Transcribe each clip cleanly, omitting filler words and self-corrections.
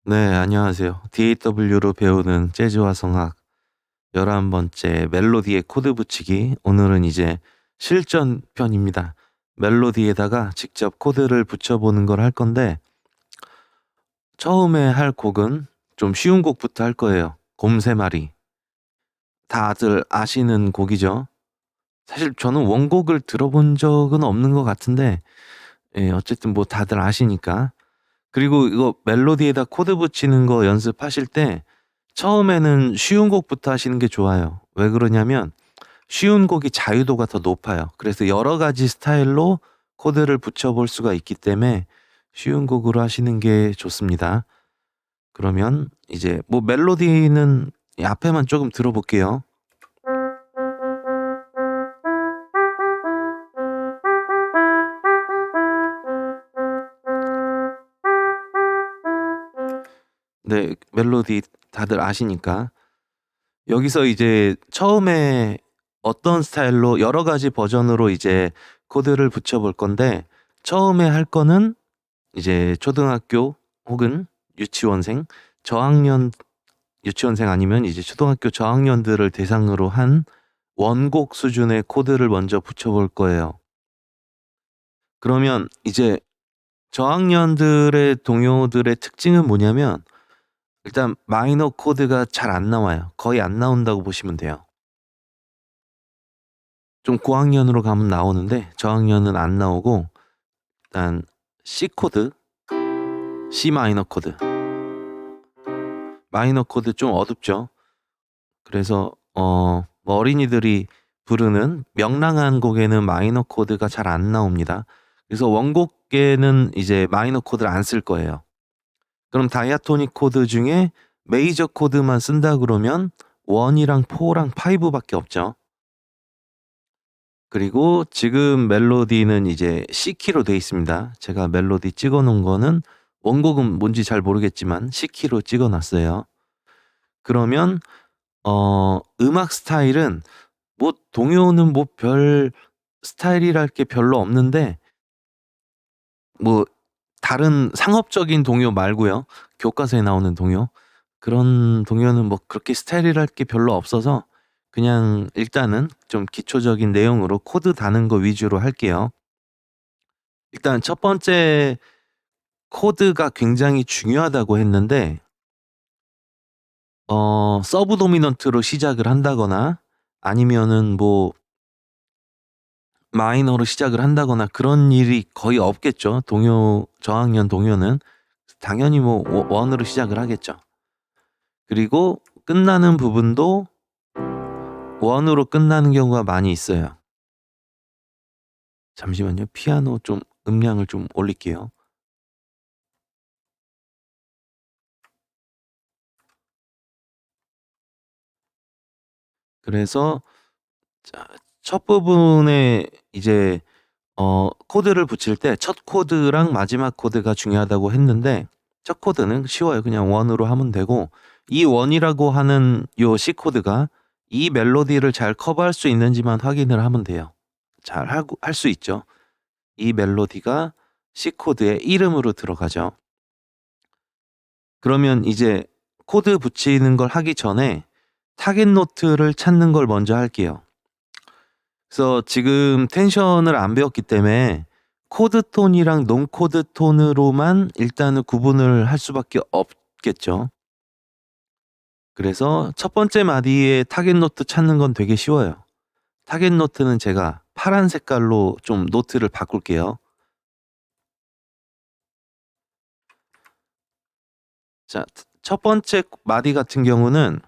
네, 안녕하세요. DAW로 배우는 재즈와 성악 11번째 멜로디의 코드 붙이기. 오늘은 이제 실전 편입니다. 멜로디에다가 직접 코드를 붙여보는 걸 할 건데, 처음에 할 곡은 좀 쉬운 곡부터 할 거예요. 곰 3마리. 다들 아시는 곡이죠? 사실 저는 원곡을 들어본 적은 없는 것 같은데, 어쨌든 뭐 다들 아시니까. 그리고 이거 멜로디에다 코드 붙이는 거 연습하실 때 처음에는 쉬운 곡부터 하시는 게 좋아요. 왜 그러냐면 쉬운 곡이 자유도가 더 높아요. 그래서 여러 가지 스타일로 코드를 붙여볼 수가 있기 때문에 쉬운 곡으로 하시는 게 좋습니다. 그러면 이제 뭐 멜로디는 이 앞에만 조금 들어볼게요. 네, 멜로디 다들 아시니까. 여기서 이제 처음에 어떤 스타일로 여러 가지 버전으로 이제 코드를 붙여볼 건데, 처음에 할 거는 이제 초등학교 혹은 유치원생, 저학년, 유치원생 아니면 이제 초등학교 저학년들을 대상으로 한 원곡 수준의 코드를 먼저 붙여볼 거예요. 그러면 이제 저학년들의 동요들의 특징은 뭐냐면, 일단 마이너 코드가 잘 안 나와요. 거의 안 나온다고 보시면 돼요. 좀 고학년으로 가면 나오는데 저학년은 안 나오고, 일단 C 코드, C 마이너 코드. 마이너 코드 좀 어둡죠. 그래서 뭐 어린이들이 부르는 명랑한 곡에는 마이너 코드가 잘 안 나옵니다. 그래서 원곡에는 이제 마이너 코드를 안 쓸 거예요. 그럼 다이아토닉 코드 중에 메이저 코드만 쓴다 그러면 1이랑 4랑 5밖에 없죠. 그리고 지금 멜로디는 이제 C키로 돼 있습니다. 제가 멜로디 찍어 놓은 거는 원곡은 뭔지 잘 모르겠지만 C키로 찍어 놨어요. 그러면 음악 스타일은 뭐 동요는 뭐 별 스타일이랄 게 별로 없는데, 뭐 다른 상업적인 동요 말고요. 교과서에 나오는 동요. 그런 동요는 뭐 그렇게 스타일이랄 게 별로 없어서 그냥 일단은 좀 기초적인 내용으로 코드 다는 거 위주로 할게요. 일단 첫 번째 코드가 굉장히 중요하다고 했는데, 서브 도미넌트로 시작을 한다거나 아니면은 뭐 마이너로 시작을 한다거나 그런 일이 거의 없겠죠. 동요 저학년 동요는 당연히 뭐 원으로 시작을 하겠죠. 그리고 끝나는 부분도 원으로 끝나는 경우가 많이 있어요. 잠시만요. 피아노 좀 음량을 좀 올릴게요. 그래서 자, 첫 부분에 이제 코드를 붙일 때 첫 코드랑 마지막 코드가 중요하다고 했는데, 첫 코드는 쉬워요. 그냥 원으로 하면 되고, 이 원이라고 하는 요 C 코드가 이 멜로디를 잘 커버할 수 있는지만 확인을 하면 돼요. 잘 할 수 있죠. 이 멜로디가 C 코드의 이름으로 들어가죠. 그러면 이제 코드 붙이는 걸 하기 전에 타겟 노트를 찾는 걸 먼저 할게요. 그래서 지금 텐션을 안 배웠기 때문에 코드 톤이랑 논 코드 톤으로만 일단은 구분을 할 수밖에 없겠죠. 그래서 첫 번째 마디에 타겟 노트 찾는 건 되게 쉬워요. 타겟 노트는 제가 파란 색깔로 좀 노트를 바꿀게요. 자, 첫 번째 마디 같은 경우는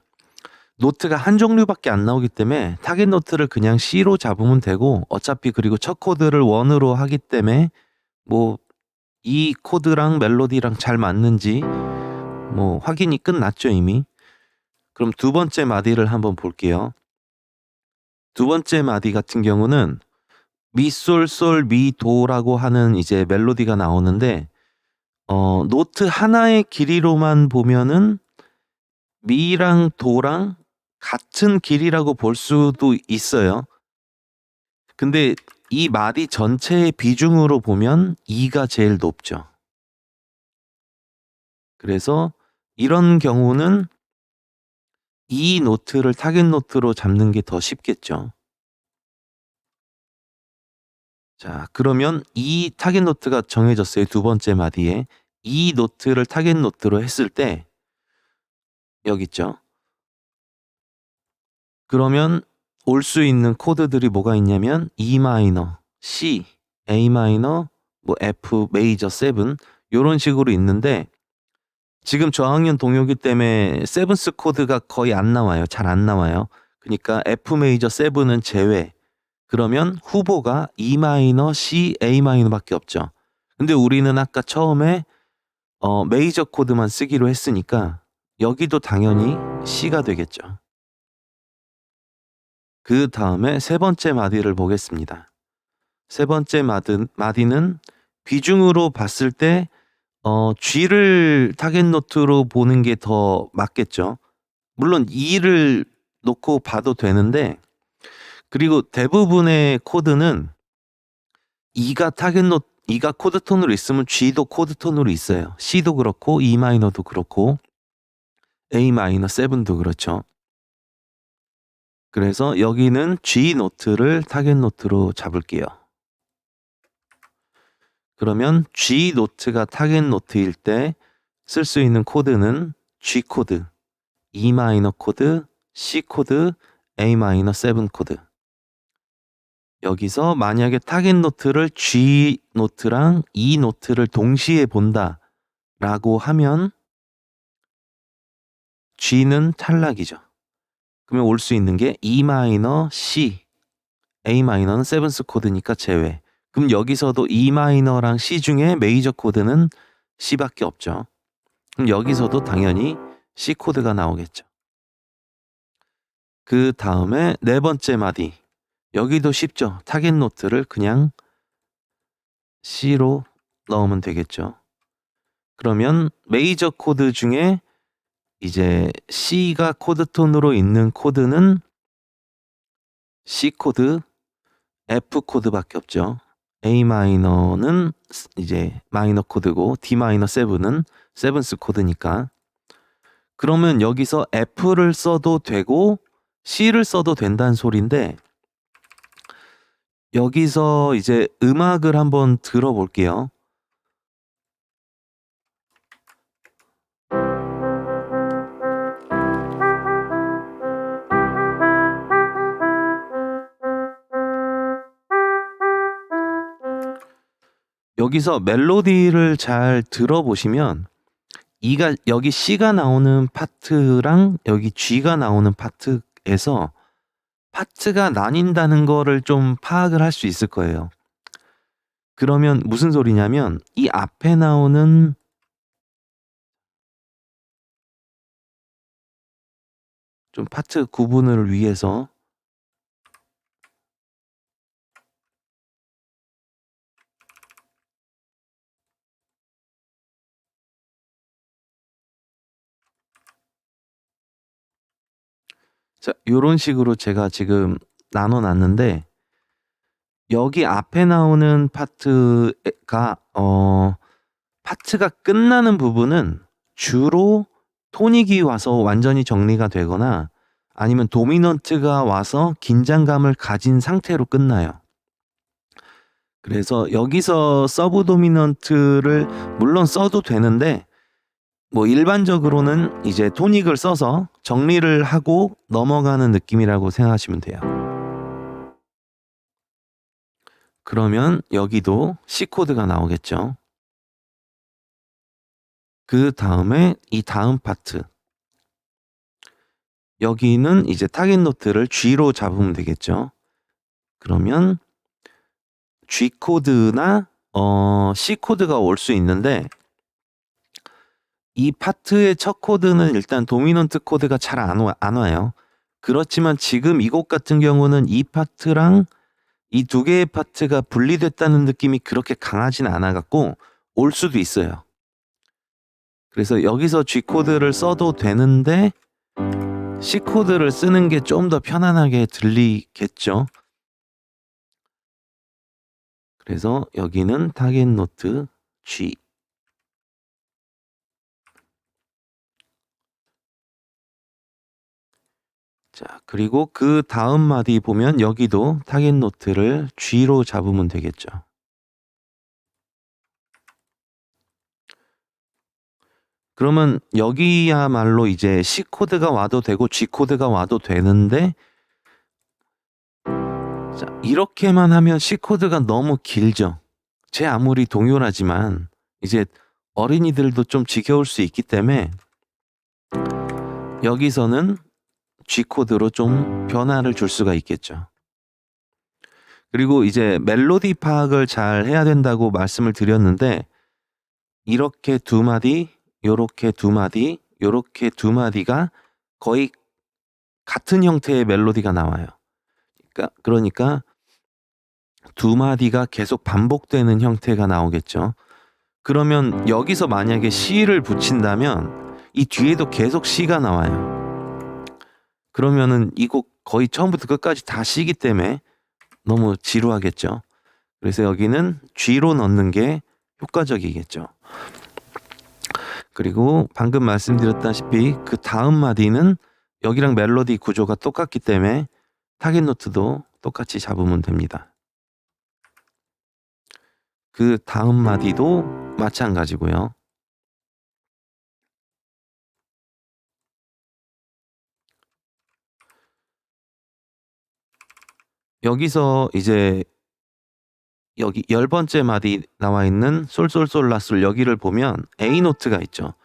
노트가 한 종류밖에 안 나오기 때문에 타겟 노트를 그냥 C로 잡으면 되고, 어차피 그리고 첫 코드를 원으로 하기 때문에 뭐 이 코드랑 멜로디랑 잘 맞는지 뭐 확인이 끝났죠, 이미. 그럼 두 번째 마디를 한번 볼게요. 두 번째 마디 같은 경우는 미솔솔 미도라고 하는 이제 멜로디가 나오는데, 노트 하나의 길이로만 보면은 미랑 도랑 같은 길이라고 볼 수도 있어요. 근데 이 마디 전체의 비중으로 보면 E가 제일 높죠. 그래서 이런 경우는 이 노트를 타겟 노트로 잡는 게 더 쉽겠죠. 자, 그러면 이 타겟 노트가 정해졌어요. 두 번째 마디에. 이 노트를 타겟 노트로 했을 때 여기 있죠. 그러면 올 수 있는 코드들이 뭐가 있냐면 E 마이너, C, A 마이너, 뭐 F 메이저 7 요런 식으로 있는데 지금 저학년 동요기 때문에 세븐스 코드가 거의 안 나와요. 잘 안 나와요. 그러니까 F 메이저 7은 제외. 그러면 후보가 E 마이너, C, A 마이너밖에 없죠. 근데 우리는 아까 처음에 메이저 코드만 쓰기로 했으니까 여기도 당연히 C가 되겠죠. 그 다음에 세 번째 마디를 보겠습니다. 세 번째 마디는 비중으로 봤을 때 G를 타겟 노트로 보는 게 더 맞겠죠. 물론 E를 놓고 봐도 되는데 그리고 대부분의 코드는 E가 E가 코드 톤으로 있으면 G도 코드 톤으로 있어요. C도 그렇고 E 마이너도 그렇고 A 마이너 7도 그렇죠. 그래서 여기는 G 노트를 타겟 노트로 잡을게요. 그러면 G 노트가 타겟 노트일 때 쓸 수 있는 코드는 G 코드, E 마이너 코드, C 코드, A 마이너 7 코드. 여기서 만약에 타겟 노트를 G 노트랑 E 노트를 동시에 본다라고 하면 G는 탈락이죠. 그러면 올 수 있는 게 E 마이너, C, A 마이너는 세븐스 코드니까 제외. 그럼 여기서도 E 마이너랑 C 중에 메이저 코드는 C밖에 없죠. 그럼 여기서도 당연히 C 코드가 나오겠죠. 그 다음에 네 번째 마디. 여기도 쉽죠. 타겟 노트를 그냥 C로 넣으면 되겠죠. 그러면 메이저 코드 중에 이제 C가 코드 톤으로 있는 코드는 C 코드, F 코드밖에 없죠. A 마이너는 이제 마이너 코드고 D 마이너 7은 세븐스 코드니까. 그러면 여기서 F를 써도 되고 C를 써도 된다는 소린데 여기서 이제 음악을 한번 들어볼게요. 여기서 멜로디를 잘 들어보시면 여기 C가 나오는 파트랑 여기 G가 나오는 파트에서 파트가 나뉜다는 거를 좀 파악을 할 수 있을 거예요. 그러면 무슨 소리냐면 이 앞에 나오는 좀 파트 구분을 위해서 자, 요런 식으로 제가 지금 나눠 놨는데 여기 앞에 나오는 파트가 파트가 끝나는 부분은 주로 토닉이 와서 완전히 정리가 되거나 아니면 도미넌트가 와서 긴장감을 가진 상태로 끝나요. 그래서 여기서 서브 도미넌트를 물론 써도 되는데 뭐 일반적으로는 이제 토닉을 써서 정리를 하고 넘어가는 느낌이라고 생각하시면 돼요. 그러면 여기도 C 코드가 나오겠죠. 그 다음에 이 다음 파트 여기는 이제 타겟 노트를 G로 잡으면 되겠죠. 그러면 G 코드나 C 코드가 올 수 있는데 이 파트의 첫 코드는 일단 도미넌트 코드가 잘 안 와요. 그렇지만 지금 이 곡 같은 경우는 이 파트랑 이 두 개의 파트가 분리됐다는 느낌이 그렇게 강하진 않아 갖고 올 수도 있어요. 그래서 여기서 G 코드를 써도 되는데 C 코드를 쓰는 게 좀 더 편안하게 들리겠죠. 그래서 여기는 타겟 노트 G. 자, 그리고 그 다음 마디 보면 여기도 타겟 노트를 G로 잡으면 되겠죠. 그러면 여기야말로 이제 C 코드가 와도 되고 G 코드가 와도 되는데, 자, 이렇게만 하면 C 코드가 너무 길죠. 제 아무리 동요라지만 이제 어린이들도 좀 지겨울 수 있기 때문에 여기서는 G 코드로 좀 변화를 줄 수가 있겠죠. 그리고 이제 멜로디 파악을 잘 해야 된다고 말씀을 드렸는데, 이렇게 두 마디, 요렇게 두 마디, 요렇게 두 마디가 거의 같은 형태의 멜로디가 나와요. 그러니까 두 마디가 계속 반복되는 형태가 나오겠죠. 그러면 여기서 만약에 C를 붙인다면 이 뒤에도 계속 C가 나와요. 그러면은 이 곡 거의 처음부터 끝까지 다 C이기 때문에 너무 지루하겠죠. 그래서 여기는 G로 넣는 게 효과적이겠죠. 그리고 방금 말씀드렸다시피 그 다음 마디는 여기랑 멜로디 구조가 똑같기 때문에 타겟 노트도 똑같이 잡으면 됩니다. 그 다음 마디도 마찬가지고요. 여기서 이제 여기 10번째 마디 나와 있는 솔솔솔라솔 여기를 보면 A 노트가 있죠.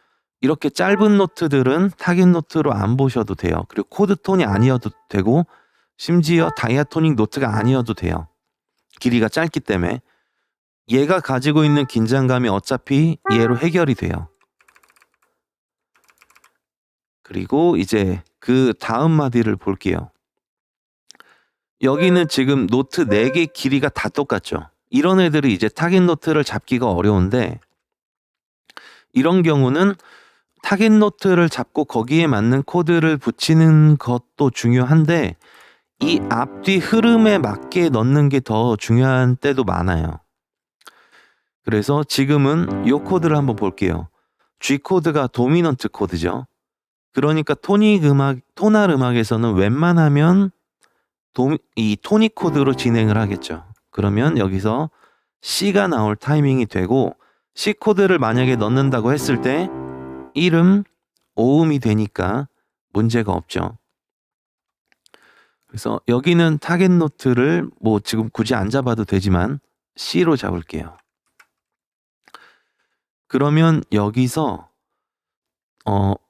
이렇게 짧은 노트들은 타겟 노트로 안 보셔도 돼요. 그리고 코드 톤이 아니어도 되고 심지어 다이아토닉 노트가 아니어도 돼요. 길이가 짧기 때문에 얘가 가지고 있는 긴장감이 어차피 얘로 해결이 돼요. 그리고 이제 그 다음 마디를 볼게요. 여기는 지금 노트 4개 길이가 다 똑같죠. 이런 애들이 이제 타겟 노트를 잡기가 어려운데, 이런 경우는 타겟 노트를 잡고 거기에 맞는 코드를 붙이는 것도 중요한데 이 앞뒤 흐름에 맞게 넣는 게 더 중요한 때도 많아요. 그래서 지금은 이 코드를 한번 볼게요. G 코드가 도미넌트 코드죠. 그러니까 토날 음악에서는 웬만하면 이 토닉 코드로 진행을 하겠죠. 그러면 여기서 C가 나올 타이밍이 되고, C 코드를 만약에 넣는다고 했을 때 1음, 5음이 되니까 문제가 없죠. 그래서 여기는 타겟 노트를 뭐 지금 굳이 안 잡아도 되지만 C로 잡을게요. 그러면 여기서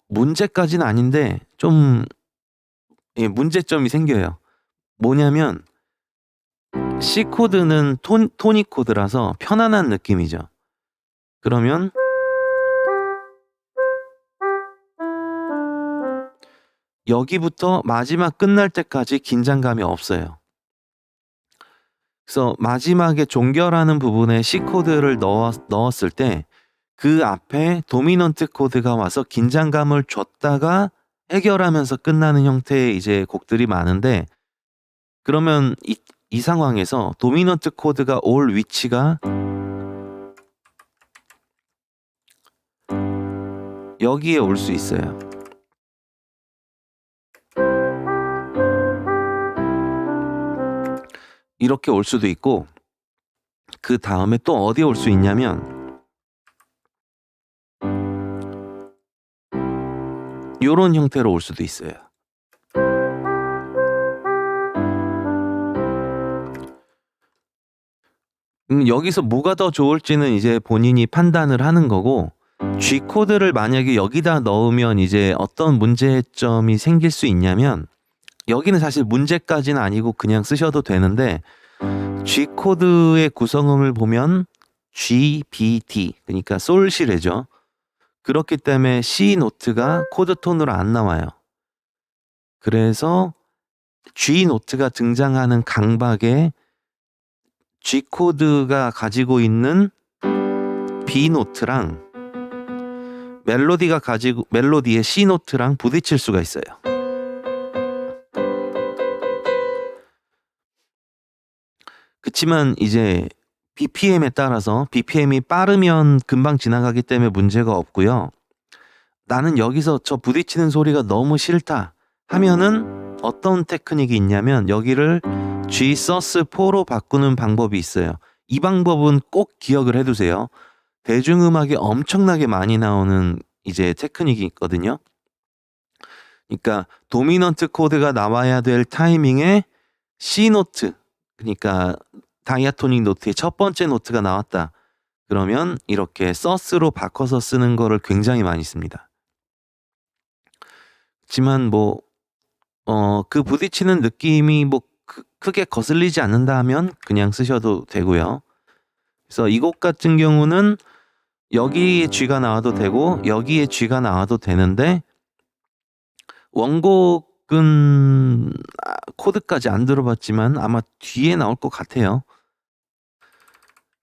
문제까지는 아닌데 좀 문제점이 생겨요. 뭐냐면 C 코드는 토닉 코드라서 편안한 느낌이죠. 그러면 여기부터 마지막 끝날 때까지 긴장감이 없어요. 그래서 마지막에 종결하는 부분에 C 코드를 넣었을 때 그 앞에 도미넌트 코드가 와서 긴장감을 줬다가 해결하면서 끝나는 형태의 이제 곡들이 많은데, 그러면 이 상황에서 도미넌트 코드가 올 위치가 여기에 올 수 있어요. 이렇게 올 수도 있고, 그 다음에 또 어디에 올 수 있냐면 요런 형태로 올 수도 있어요. 여기서 뭐가 더 좋을지는 이제 본인이 판단을 하는 거고, G 코드를 만약에 여기다 넣으면 이제 어떤 문제점이 생길 수 있냐면, 여기는 사실 문제까지는 아니고 그냥 쓰셔도 되는데, G 코드의 구성음을 보면 G, B, D, 그러니까 솔시래죠. 그렇기 때문에 C 노트가 코드 톤으로 안 나와요. 그래서 G 노트가 등장하는 강박에 G 코드가 가지고 있는 B 노트랑 멜로디의 C 노트랑 부딪힐 수가 있어요. 그치만 이제 BPM에 따라서 BPM이 빠르면 금방 지나가기 때문에 문제가 없고요. 나는 여기서 저 부딪히는 소리가 너무 싫다 하면은 어떤 테크닉이 있냐면 여기를 G sus4로 바꾸는 방법이 있어요. 이 방법은 꼭 기억을 해두세요. 대중음악에 엄청나게 많이 나오는 이제 테크닉이 있거든요. 그러니까 도미넌트 코드가 나와야 될 타이밍에 C 노트, 그러니까 다이아토닉 노트의 첫 번째 노트가 나왔다. 그러면 이렇게 서스로 바꿔서 쓰는 거를 굉장히 많이 씁니다. 하지만 뭐 그 부딪히는 느낌이 뭐 크게 거슬리지 않는다 하면 그냥 쓰셔도 되고요. 그래서 이 곡 같은 경우는 여기에 G가 나와도 되고 여기에 G가 나와도 되는데 원곡은 코드까지 안 들어봤지만 아마 뒤에 나올 것 같아요.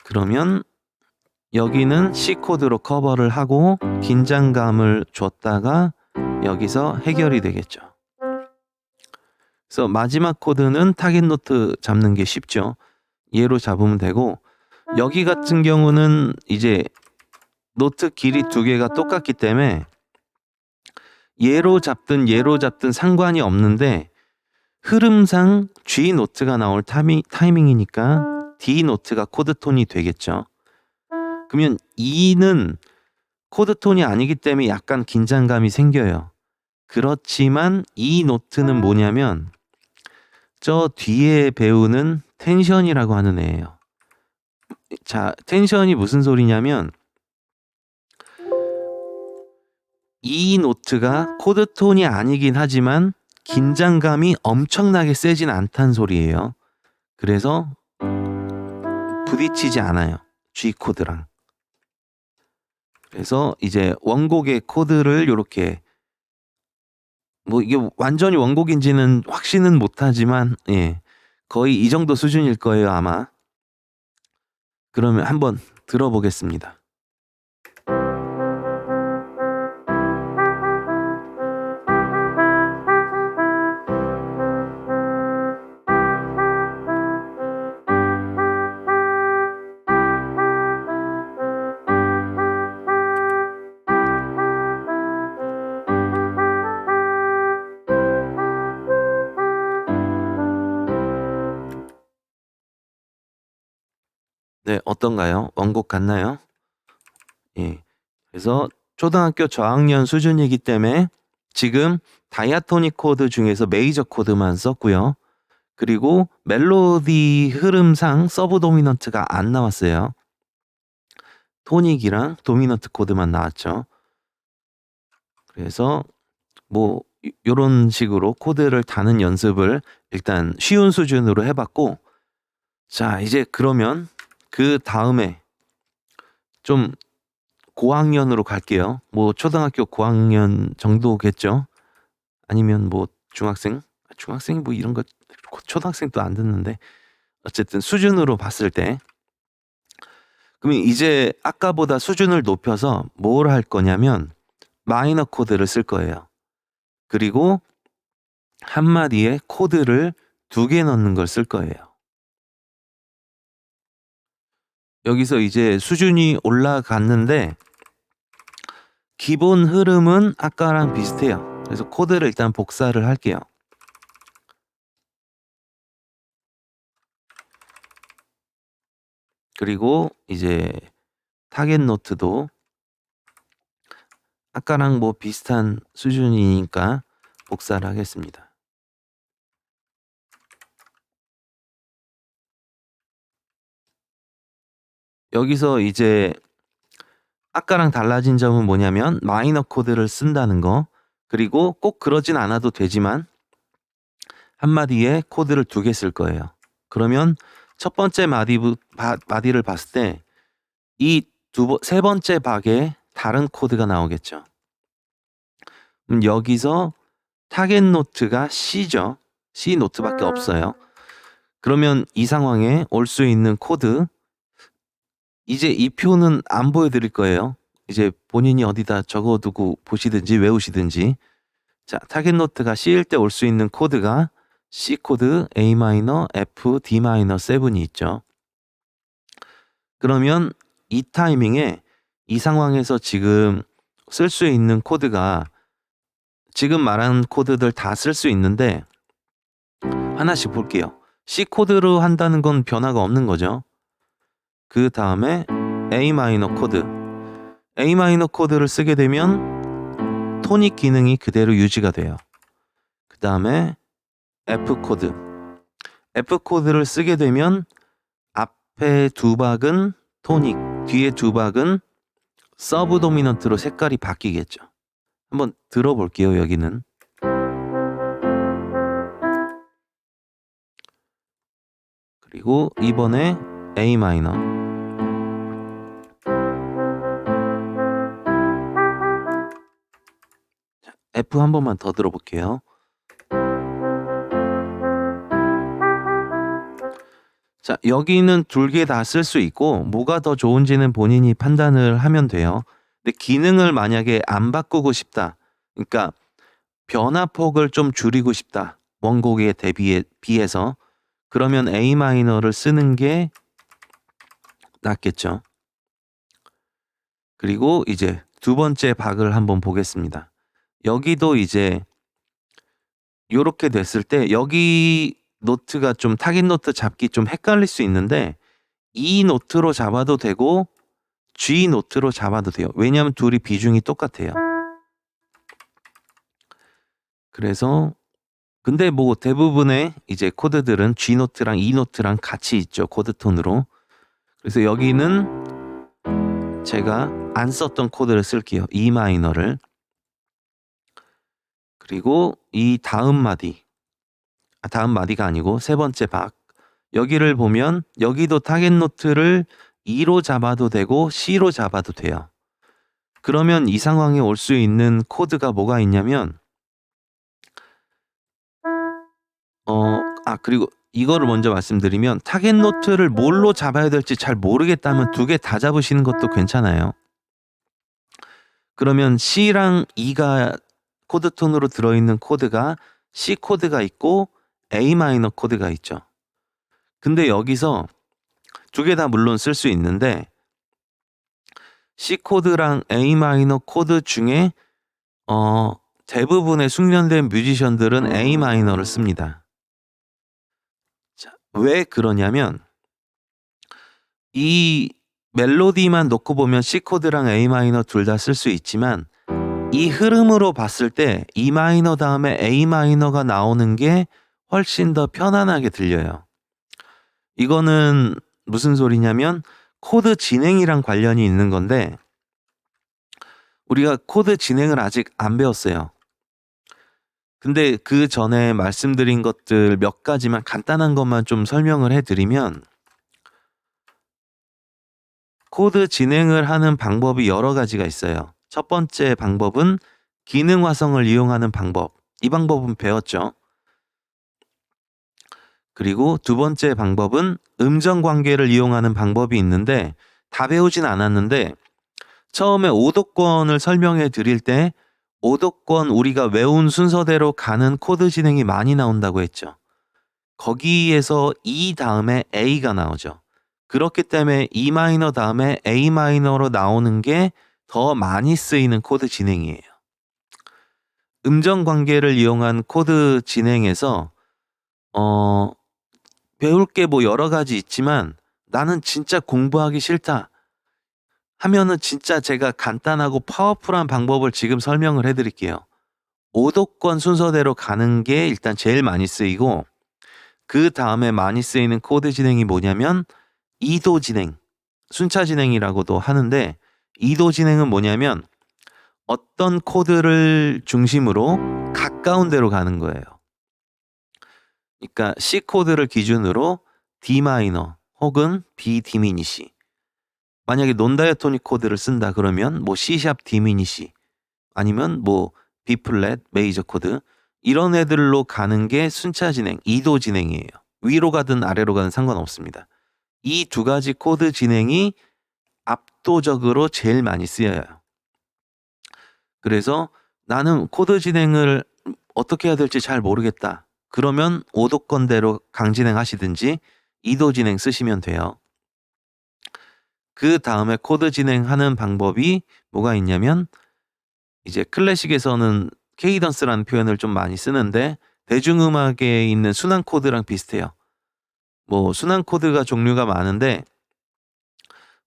그러면 여기는 C 코드로 커버를 하고 긴장감을 줬다가 여기서 해결이 되겠죠. 그래서 마지막 코드는 타겟 노트 잡는 게 쉽죠. 얘로 잡으면 되고 여기 같은 경우는 이제 노트 길이 두 개가 똑같기 때문에 얘로 잡든 상관이 없는데 흐름상 G 노트가 나올 타이밍이니까 D 노트가 코드 톤이 되겠죠. 그러면 E는 코드 톤이 아니기 때문에 약간 긴장감이 생겨요. 그렇지만 이 노트는 뭐냐면 저 뒤에 배우는 텐션이라고 하는 애예요. 자, 텐션이 무슨 소리냐면 이 노트가 코드 톤이 아니긴 하지만 긴장감이 엄청나게 세진 않단 소리예요. 그래서 부딪히지 않아요. G 코드랑. 그래서 이제 원곡의 코드를 이렇게 뭐 이게 완전히 원곡인지는 확신은 못하지만 예, 거의 이 정도 수준일 거예요 아마. 그러면 한번 들어보겠습니다. 네, 어떤가요? 원곡 같나요? 예. 그래서 초등학교 저학년 수준이기 때문에 지금 다이아토닉 코드 중에서 메이저 코드만 썼고요. 그리고 멜로디 흐름상 서브 도미넌트가 안 나왔어요. 토닉이랑 도미넌트 코드만 나왔죠. 그래서 뭐 요런 식으로 코드를 다는 연습을 일단 쉬운 수준으로 해봤고, 자 이제 그러면 그 다음에 좀 고학년으로 갈게요. 뭐 초등학교 고학년 정도겠죠. 아니면 뭐 중학생이 뭐 이런 거 초등학생도 안 듣는데 어쨌든 수준으로 봤을 때 그러면 이제 아까보다 수준을 높여서 뭘 할 거냐면 마이너 코드를 쓸 거예요. 그리고 한마디에 코드를 2개 넣는 걸 쓸 거예요. 여기서 이제 수준이 올라갔는데 기본 흐름은 아까랑 비슷해요. 그래서 코드를 일단 복사를 할게요. 그리고 이제 타겟 노트도 아까랑 뭐 비슷한 수준이니까 복사를 하겠습니다. 여기서 이제 아까랑 달라진 점은 뭐냐면 마이너 코드를 쓴다는 거, 그리고 꼭 그러진 않아도 되지만 한마디에 코드를 2개 쓸 거예요. 그러면 첫 번째 마디를 봤을 때 이 세 번째 박에 다른 코드가 나오겠죠. 여기서 타겟 노트가 C죠. C 노트밖에 없어요. 그러면 이 상황에 올 수 있는 코드, 이제 이 표는 안 보여드릴 거예요. 이제 본인이 어디다 적어두고 보시든지 외우시든지. 자, 타겟 노트가 C일 때 올 수 있는 코드가 C 코드, A 마이너, F, D 마이너 7이 있죠. 그러면 이 타이밍에 이 상황에서 지금 쓸 수 있는 코드가 지금 말한 코드들 다 쓸 수 있는데 하나씩 볼게요. C 코드로 한다는 건 변화가 없는 거죠. 그 다음에 A 마이너 코드. A 마이너 코드를 쓰게 되면 토닉 기능이 그대로 유지가 돼요. 그 다음에 F 코드. F 코드를 쓰게 되면 앞에 두 박은 토닉, 뒤에 두 박은 서브 도미넌트로 색깔이 바뀌겠죠. 한번 들어볼게요. 여기는 그리고 이번에 A 마이너. F 한 번만 더 들어볼게요. 자, 여기는 둘 개 다 쓸 수 있고 뭐가 더 좋은지는 본인이 판단을 하면 돼요. 근데 기능을 만약에 안 바꾸고 싶다. 그러니까 변화폭을 좀 줄이고 싶다. 원곡에 비해서. 그러면 A 마이너를 쓰는 게 낫겠죠. 그리고 이제 두 번째 박을 한번 보겠습니다. 여기도 이제 요렇게 됐을 때 여기 노트가 좀 타깃 노트 잡기 좀 헷갈릴 수 있는데 E 노트로 잡아도 되고 G 노트로 잡아도 돼요. 왜냐하면 둘이 비중이 똑같아요. 그래서 근데 뭐 대부분의 이제 코드들은 G 노트랑 E 노트랑 같이 있죠. 코드 톤으로. 그래서 여기는 제가 안 썼던 코드를 쓸게요. E 마이너를. 그리고 이 다음 마디가 아니고 세 번째 박. 여기를 보면 여기도 타겟 노트를 E로 잡아도 되고 C로 잡아도 돼요. 그러면 이 상황에 올 수 있는 코드가 뭐가 있냐면 그리고 이거를 먼저 말씀드리면 타겟 노트를 뭘로 잡아야 될지 잘 모르겠다면 두 개 다 잡으시는 것도 괜찮아요. 그러면 C랑 E가 코드 톤으로 들어있는 코드가 C 코드가 있고 A 마이너 코드가 있죠. 근데 여기서 두 개 다 물론 쓸 수 있는데 C 코드랑 A 마이너 코드 중에 대부분의 숙련된 뮤지션들은 A 마이너를 씁니다. 자, 왜 그러냐면 이 멜로디만 놓고 보면 C 코드랑 A 마이너 둘 다 쓸 수 있지만 이 흐름으로 봤을 때 E 마이너 다음에 A 마이너가 나오는 게 훨씬 더 편안하게 들려요. 이거는 무슨 소리냐면 코드 진행이랑 관련이 있는 건데 우리가 코드 진행을 아직 안 배웠어요. 근데 그 전에 말씀드린 것들 몇 가지만 간단한 것만 좀 설명을 해드리면 코드 진행을 하는 방법이 여러 가지가 있어요. 첫 번째 방법은 기능 화성을 이용하는 방법. 이 방법은 배웠죠. 그리고 두 번째 방법은 음정 관계를 이용하는 방법이 있는데 다 배우진 않았는데 처음에 오도권을 설명해 드릴 때 오도권 우리가 외운 순서대로 가는 코드 진행이 많이 나온다고 했죠. 거기에서 E 다음에 A가 나오죠. 그렇기 때문에 E 마이너 다음에 A 마이너로 나오는 게 더 많이 쓰이는 코드 진행이에요. 음정 관계를 이용한 코드 진행에서 배울 게 뭐 여러 가지 있지만 나는 진짜 공부하기 싫다 하면은 진짜 제가 간단하고 파워풀한 방법을 지금 설명을 해드릴게요. 오도권 순서대로 가는 게 일단 제일 많이 쓰이고 그 다음에 많이 쓰이는 코드 진행이 뭐냐면 이도 진행, 순차 진행이라고도 하는데 이도 진행은 뭐냐면 어떤 코드를 중심으로 가까운 데로 가는 거예요. 그러니까 C 코드를 기준으로 D 마이너 혹은 B 디미니시. 만약에 논다이아토닉 코드를 쓴다 그러면 뭐 C 샵 디미니시 아니면 뭐 B 플랫 메이저 코드 이런 애들로 가는 게 순차 진행, 이도 진행이에요. 위로 가든 아래로 가든 상관없습니다. 이 두 가지 코드 진행이 압도적으로 제일 많이 쓰여요. 그래서 나는 코드 진행을 어떻게 해야 될지 잘 모르겠다. 그러면 오도권대로 강진행 하시든지 이도 진행 쓰시면 돼요. 그 다음에 코드 진행하는 방법이 뭐가 있냐면 이제 클래식에서는 케이던스라는 표현을 좀 많이 쓰는데 대중음악에 있는 순환 코드랑 비슷해요. 뭐 순환 코드가 종류가 많은데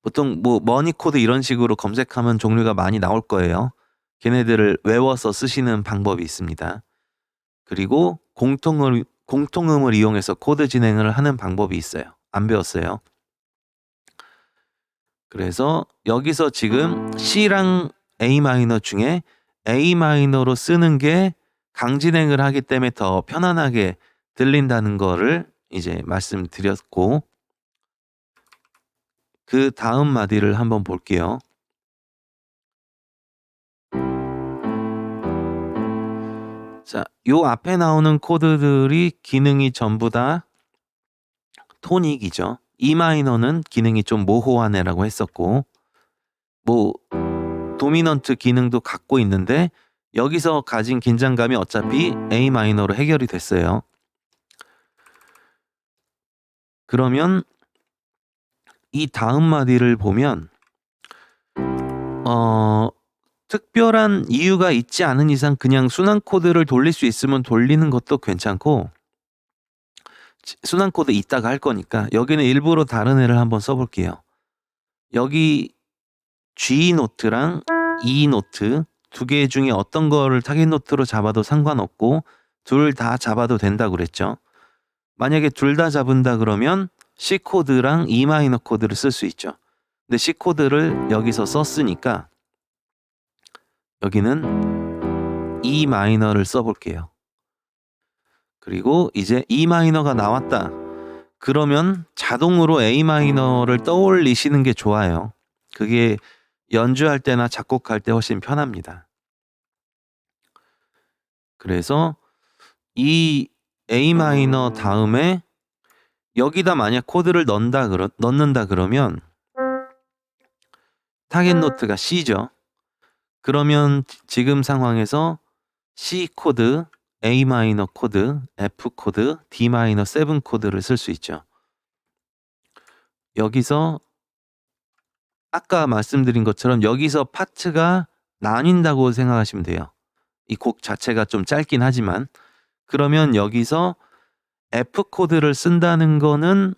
보통 뭐 머니 코드 이런 식으로 검색하면 종류가 많이 나올 거예요. 걔네들을 외워서 쓰시는 방법이 있습니다. 그리고 공통음을 이용해서 코드 진행을 하는 방법이 있어요. 안 배웠어요. 그래서 여기서 지금 C랑 A 마이너 중에 A 마이너로 쓰는 게 강진행을 하기 때문에 더 편안하게 들린다는 거를 이제 말씀드렸고, 그 다음 마디를 한번 볼게요. 자, 요 앞에 나오는 코드들이 기능이 전부 다 토닉이죠. E 마이너는 기능이 좀 모호한 애라고 했었고, 뭐 도미넌트 기능도 갖고 있는데 여기서 가진 긴장감이 어차피 A 마이너로 해결이 됐어요. 그러면 이 다음 마디를 보면 특별한 이유가 있지 않은 이상 그냥 순환 코드를 돌릴 수 있으면 돌리는 것도 괜찮고, 순환 코드 이따가 할 거니까 여기는 일부러 다른 애를 한번 써볼게요. 여기 G 노트랑 E 노트 두 개 중에 어떤 거를 타겟 노트로 잡아도 상관없고 둘 다 잡아도 된다고 그랬죠. 만약에 둘 다 잡은다 그러면 C 코드랑 E 마이너 코드를 쓸 수 있죠. 근데 C 코드를 여기서 썼으니까 여기는 E 마이너를 써볼게요. 그리고 이제 E 마이너가 나왔다. 그러면 자동으로 A 마이너를 떠올리시는 게 좋아요. 그게 연주할 때나 작곡할 때 훨씬 편합니다. 그래서 이 A 마이너 다음에 여기다 만약 코드를 넣는다 그러면 타겟 노트가 C죠. 그러면 지금 상황에서 C 코드, A 마이너 코드, F 코드, D 마이너 7 코드를 쓸 수 있죠. 여기서 아까 말씀드린 것처럼 여기서 파트가 나뉜다고 생각하시면 돼요. 이 곡 자체가 좀 짧긴 하지만, 그러면 여기서 F 코드를 쓴다는 거는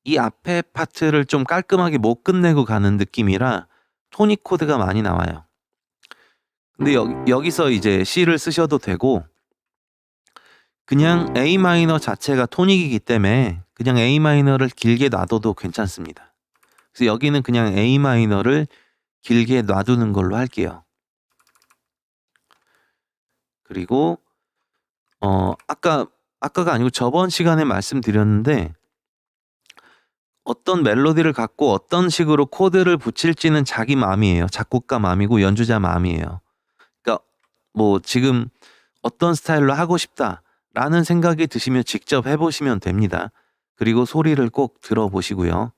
이 앞에 파트를 좀 깔끔하게 못 끝내고 가는 느낌이라 토닉 코드가 많이 나와요. 근데 여기서 이제 C를 쓰셔도 되고, 그냥 A 마이너 자체가 토닉이기 때문에 그냥 A 마이너를 길게 놔둬도 괜찮습니다. 그래서 여기는 그냥 A 마이너를 길게 놔두는 걸로 할게요. 그리고 아까가 아니고 저번 시간에 말씀드렸는데, 어떤 멜로디를 갖고 어떤 식으로 코드를 붙일지는 자기 마음이에요. 작곡가 마음이고 연주자 마음이에요. 그러니까 뭐 지금 어떤 스타일로 하고 싶다라는 생각이 드시면 직접 해보시면 됩니다. 그리고 소리를 꼭 들어보시고요.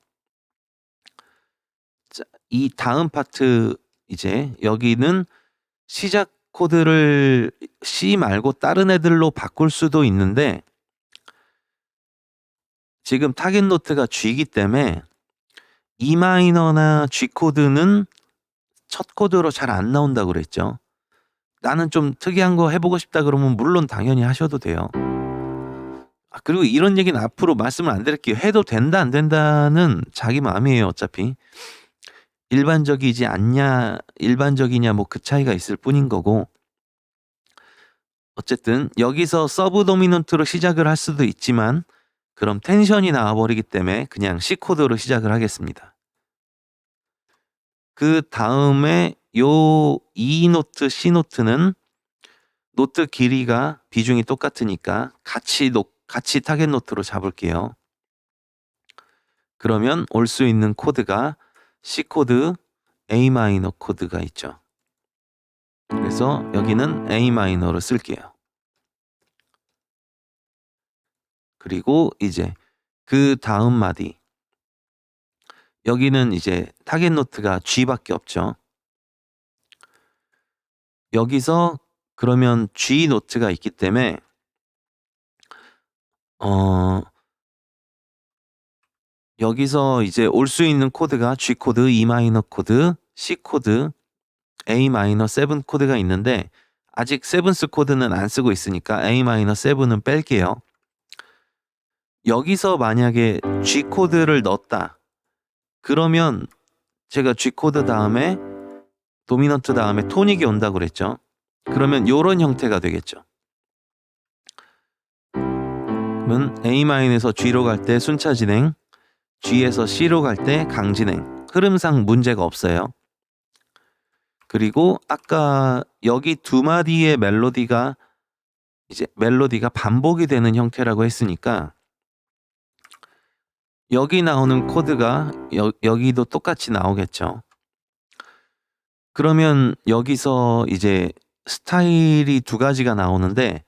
자, 이 다음 파트, 이제 여기는 시작 코드를 C 말고 다른 애들로 바꿀 수도 있는데 지금 타겟 노트가 G이기 때문에 E 마이너나 G 코드는 첫 코드로 잘 안 나온다고 그랬죠. 나는 좀 특이한 거 해보고 싶다 그러면 물론 당연히 하셔도 돼요. 그리고 이런 얘기는 앞으로 말씀을 안 드릴게요. 해도 된다 안 된다는 자기 마음이에요. 어차피 일반적이냐 뭐 그 차이가 있을 뿐인 거고, 어쨌든 여기서 서브 도미넌트로 시작을 할 수도 있지만 그럼 텐션이 나와버리기 때문에 그냥 C 코드로 시작을 하겠습니다. 그 다음에 요 E 노트, C 노트는 노트 길이가 비중이 똑같으니까 같이 타겟 노트로 잡을게요. 그러면 올 수 있는 코드가 C 코드, A 마이너 코드가 있죠. 그래서 여기는 A 마이너로 쓸게요. 그리고 이제 그 다음 마디, 여기는 이제 타겟 노트가 G밖에 없죠. 여기서 그러면 G 노트가 있기 때문에 여기서 이제 올 수 있는 코드가 G 코드, E 마이너 코드, C 코드, A 마이너 7 코드가 있는데 아직 세븐스 코드는 안 쓰고 있으니까 A-7은 뺄게요. 여기서 만약에 G 코드를 넣었다. 그러면 제가 G 코드 다음에 도미넌트 다음에 토닉이 온다고 그랬죠. 그러면 요런 형태가 되겠죠. 그러면 A-에서 G로 갈 때 순차 진행, G에서 C로 갈 때 강진행. 흐름상 문제가 없어요. 그리고 아까 여기 두 마디의 멜로디가 반복이 되는 형태라고 했으니까 여기 나오는 코드가 여기도 똑같이 나오겠죠. 그러면 여기서 이제 스타일이 두 가지가 나오는데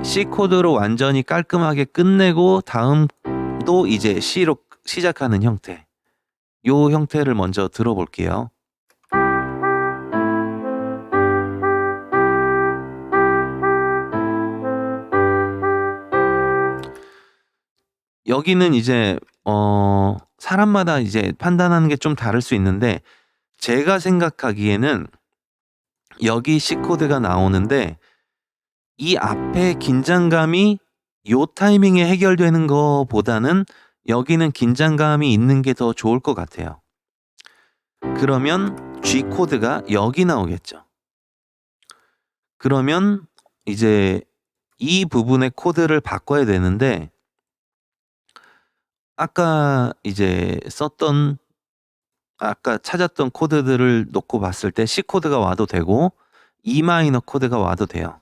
C 코드로 완전히 깔끔하게 끝내고 다음도 이제 C로 시작하는 형태. 요 형태를 먼저 들어볼게요. 여기는 이제 사람마다 이제 판단하는 게 좀 다를 수 있는데 제가 생각하기에는 여기 C 코드가 나오는데 이 앞에 긴장감이 요 타이밍에 해결되는 거보다는 여기는 긴장감이 있는 게 더 좋을 것 같아요. 그러면 G 코드가 여기 나오겠죠. 그러면 이제 이 부분의 코드를 바꿔야 되는데 아까 찾았던 코드들을 놓고 봤을 때 C 코드가 와도 되고 E 마이너 코드가 와도 돼요.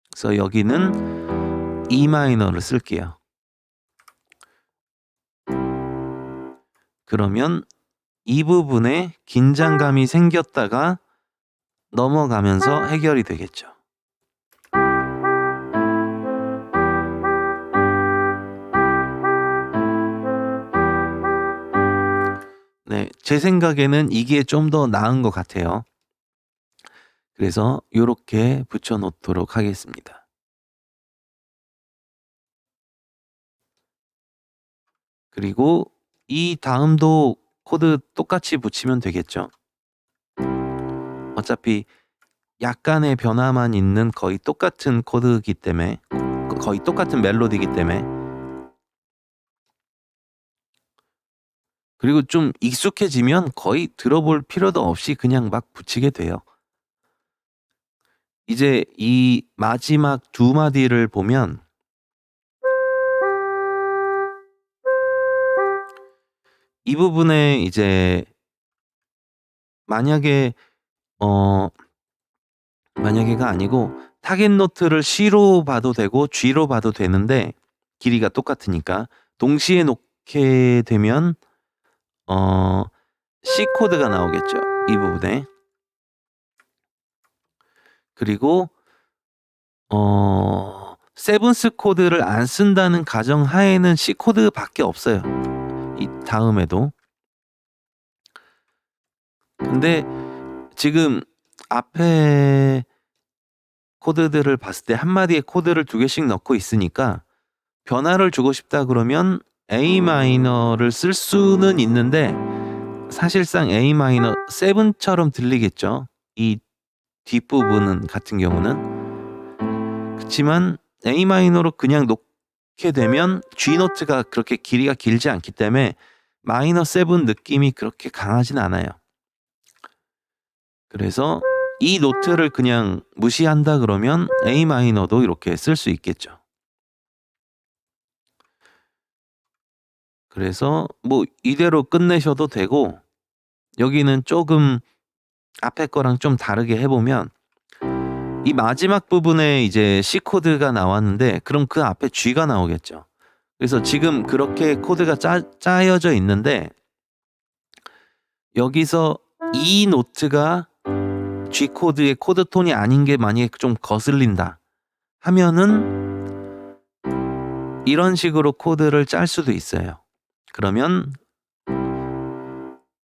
그래서 여기는 E 마이너를 쓸게요. 그러면 이 부분에 긴장감이 생겼다가 넘어가면서 해결이 되겠죠. 네, 제 생각에는 이게 좀 더 나은 것 같아요. 그래서 이렇게 붙여놓도록 하겠습니다. 그리고 이 다음도 코드 똑같이 붙이면 되겠죠. 어차피 약간의 변화만 있는 거의 똑같은 코드이기 때문에 거의 똑같은 멜로디이기 때문에 그리고 좀 익숙해지면 거의 들어볼 필요도 없이 그냥 막 붙이게 돼요. 이제 이 마지막 두 마디를 보면 이 부분에 이제 만약에가 아니고 타겟 노트를 C로 봐도 되고 G로 봐도 되는데 길이가 똑같으니까 동시에 놓게 되면 C 코드가 나오겠죠. 이 부분에. 그리고 세븐스 코드를 안 쓴다는 가정 하에는 C 코드밖에 없어요. 이 다음에도. 근데 지금 앞에 코드들을 봤을 때 한 마디의 코드를 두 개씩 넣고 있으니까 변화를 주고 싶다 그러면 A 마이너를 쓸 수는 있는데 사실상 A 마이너 7처럼 들리겠죠. 이 뒷부분 같은 경우는. 그렇지만 A 마이너로 그냥 놓게 되면 G 노트가 그렇게 길이가 길지 않기 때문에 마이너 7 느낌이 그렇게 강하진 않아요. 그래서 이 노트를 그냥 무시한다 그러면 A 마이너도 이렇게 쓸 수 있겠죠. 그래서 뭐 이대로 끝내셔도 되고 여기는 조금 앞에 거랑 좀 다르게 해보면 이 마지막 부분에 이제 C 코드가 나왔는데 그럼 그 앞에 G가 나오겠죠. 그래서 지금 그렇게 코드가 짜여져 있는데 여기서 이 노트가 G 코드의 코드 톤이 아닌 게 만약에 좀 거슬린다 하면은 이런 식으로 코드를 짤 수도 있어요. 그러면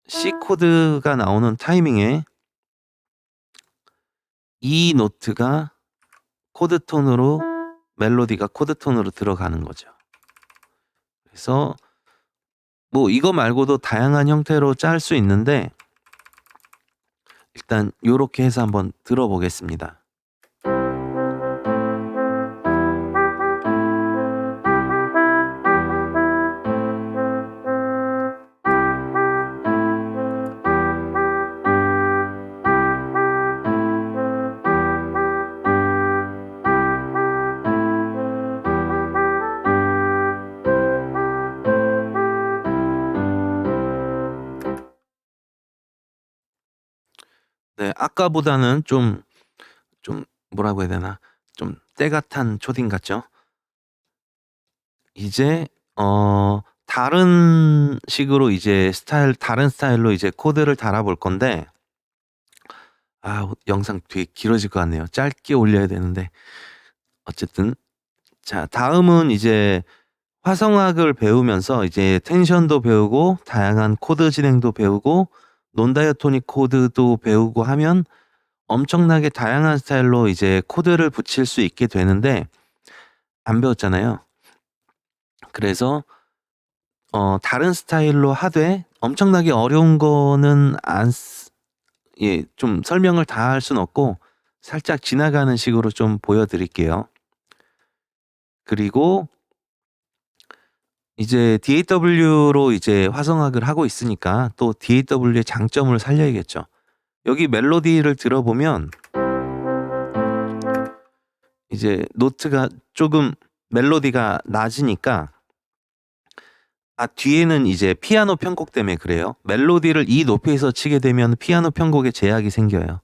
C 코드가 나오는 타이밍에 이 노트가 코드 톤으로 멜로디가 코드 톤으로 들어가는 거죠. 그래서 뭐 이거 말고도 다양한 형태로 짤 수 있는데 일단 요렇게 해서 한번 들어보겠습니다. 네, 아까보다는 좀 뭐라고 해야 되나? 좀 때가 탄 초딩 같죠? 이제 다른 식으로 이제 다른 스타일로 이제 코드를 달아볼 건데, 영상 되게 길어질 것 같네요. 짧게 올려야 되는데. 어쨌든. 자, 다음은 이제 화성학을 배우면서 이제 텐션도 배우고, 다양한 코드 진행도 배우고, 논다이아토닉 코드도 배우고 하면 엄청나게 다양한 스타일로 이제 코드를 붙일 수 있게 되는데, 안 배웠잖아요. 그래서 다른 스타일로 하되 엄청나게 어려운 거는 좀 설명을 다 할 순 없고 살짝 지나가는 식으로 좀 보여드릴게요. 그리고 이제 DAW로 이제 화성학을 하고 있으니까 또 DAW의 장점을 살려야겠죠. 여기 멜로디를 들어보면 이제 노트가 조금 멜로디가 낮으니까, 뒤에는 이제 피아노 편곡 때문에 그래요. 멜로디를 이 높이에서 치게 되면 피아노 편곡에 제약이 생겨요.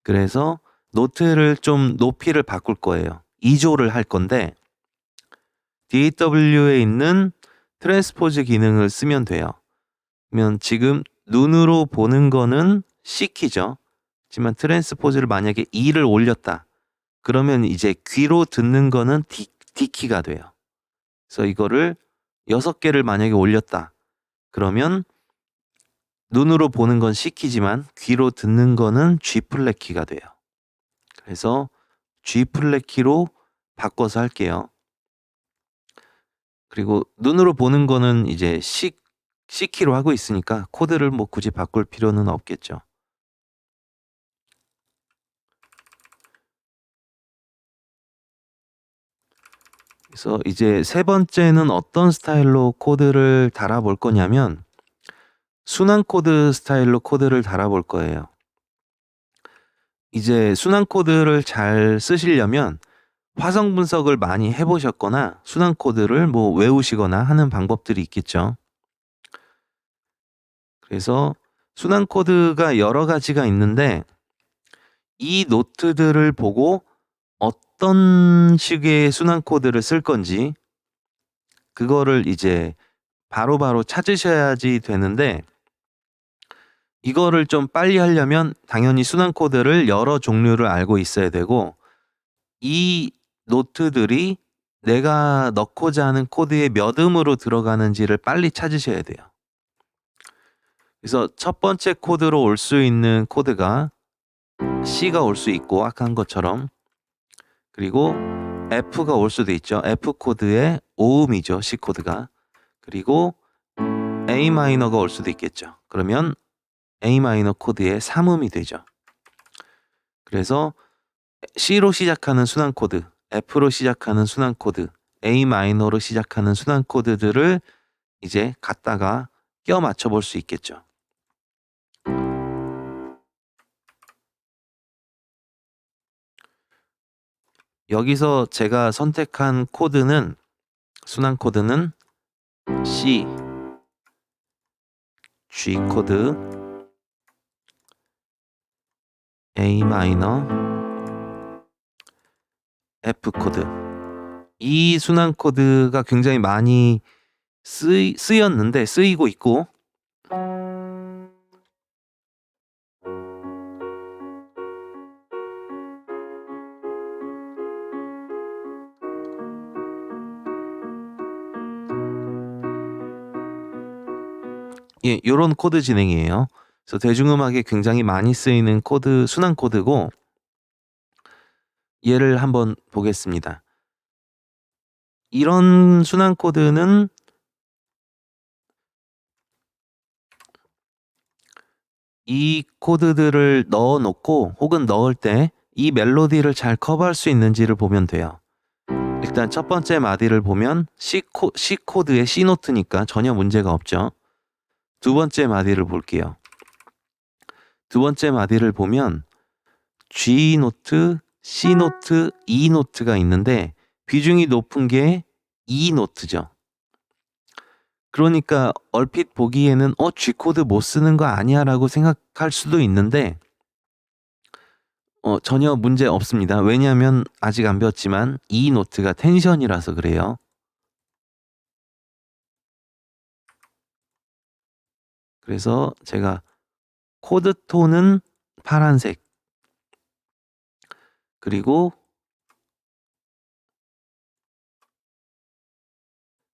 그래서 노트를 좀 높이를 바꿀 거예요. 2조를 할 건데 DAW에 있는 트랜스포즈 기능을 쓰면 돼요. 그러면 지금 눈으로 보는 거는 C키죠. 하지만 트랜스포즈를 만약에 E를 올렸다. 그러면 이제 귀로 듣는 거는 D키가 돼요. 그래서 이거를 6개를 만약에 올렸다. 그러면 눈으로 보는 건 C키지만 귀로 듣는 거는 G 플랫 키가 돼요. 그래서 G 플랫 키로 바꿔서 할게요. 그리고 눈으로 보는 거는 이제 C키로 하고 있으니까 코드를 뭐 굳이 바꿀 필요는 없겠죠. 그래서 이제 세 번째는 어떤 스타일로 코드를 달아볼 거냐면 순환 코드 스타일로 코드를 달아볼 거예요. 이제 순환 코드를 잘 쓰시려면 화성 분석을 많이 해보셨거나 순환 코드를 뭐 외우시거나 하는 방법들이 있겠죠. 그래서 순환 코드가 여러 가지가 있는데 이 노트들을 보고 어떤 식의 순환 코드를 쓸 건지 그거를 이제 바로바로 찾으셔야지 되는데, 이거를 좀 빨리 하려면 당연히 순환 코드를 여러 종류를 알고 있어야 되고 이 노트들이 내가 넣고자 하는 코드에 몇 음으로 들어가는지를 빨리 찾으셔야 돼요. 그래서 첫 번째 코드로 올 수 있는 코드가 C가 올 수 있고 아까 한 것처럼, 그리고 F가 올 수도 있죠. F 코드의 5음이죠. C 코드가. 그리고 A 마이너가 올 수도 있겠죠. 그러면 A 마이너 코드의 3음이 되죠. 그래서 C로 시작하는 순환 코드, F로 시작하는 순환 코드, A 마이너로 시작하는 순환 코드들을 이제 갖다가 껴 맞춰 볼 수 있겠죠. 여기서 제가 선택한 코드는 순환 코드는 C, G 코드, A 마이너, F 코드. 이 순환 코드가 굉장히 많이 쓰이고 있고, 요런 코드 진행이에요. 그래서 대중음악에 굉장히 많이 쓰이는 코드, 순환 코드고, 얘를 한번 보겠습니다. 이런 순환 코드는 이 코드들을 넣어 놓고 혹은 넣을 때 이 멜로디를 잘 커버할 수 있는지를 보면 돼요. 일단 첫 번째 마디를 보면 C 코드의 C 노트니까 전혀 문제가 없죠. 두 번째 마디를 볼게요. 두 번째 마디를 보면 G 노트, C 노트, E 노트가 있는데 비중이 높은 게 E 노트죠. 그러니까 얼핏 보기에는 G 코드 못 쓰는 거 아니야 라고 생각할 수도 있는데 전혀 문제 없습니다. 왜냐하면 아직 안 배웠지만 이 노트가 텐션이라서 그래요. 그래서 제가 코드 톤은 파란색, 그리고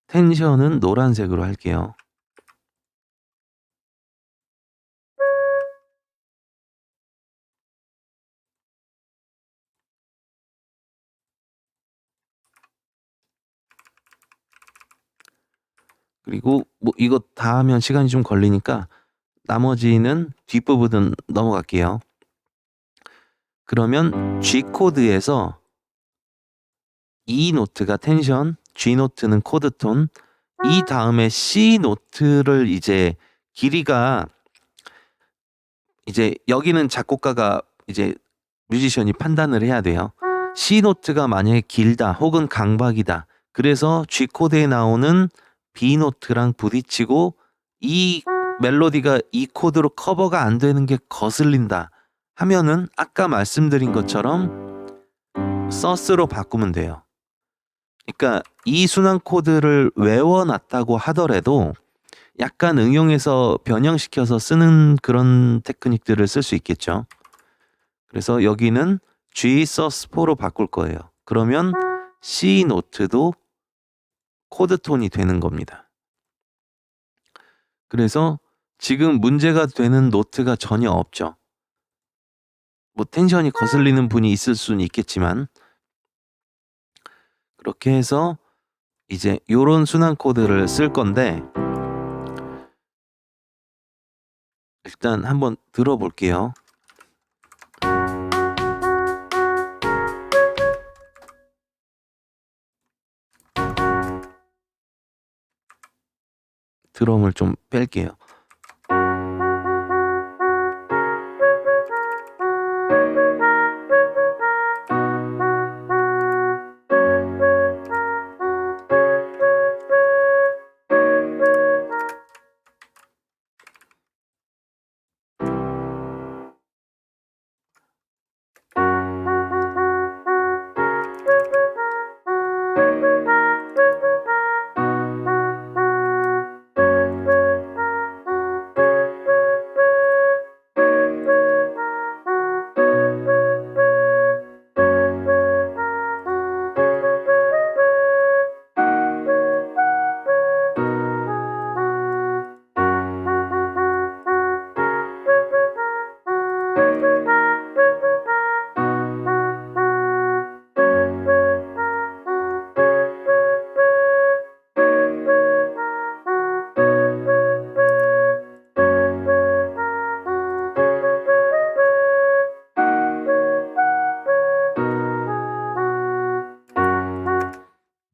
텐션은 노란색으로 할게요. 그리고 뭐 이거 다 하면 시간이 좀 걸리니까 나머지는 뒷부분은 넘어갈게요. 그러면 G 코드에서 E 노트가 텐션, G 노트는 코드 톤, 이 다음에 C 노트를 이제 길이가 이제 여기는 작곡가가 이제 뮤지션이 판단을 해야 돼요. C 노트가 만약에 길다 혹은 강박이다. 그래서 G 코드에 나오는 B 노트랑 부딪히고 이 멜로디가 이 코드로 커버가 안 되는 게 거슬린다 하면은 아까 말씀드린 것처럼 서스로 바꾸면 돼요. 그러니까 이 순환 코드를 외워놨다고 하더라도 약간 응용해서 변형시켜서 쓰는 그런 테크닉들을 쓸 수 있겠죠. 그래서 여기는 G sus4로 바꿀 거예요. 그러면 C 노트도 코드 톤이 되는 겁니다. 그래서 지금 문제가 되는 노트가 전혀 없죠. 뭐 텐션이 거슬리는 분이 있을 수는 있겠지만 그렇게 해서 이제 요런 순환 코드를 쓸 건데 일단 한번 들어볼게요. 드럼을 좀 뺄게요.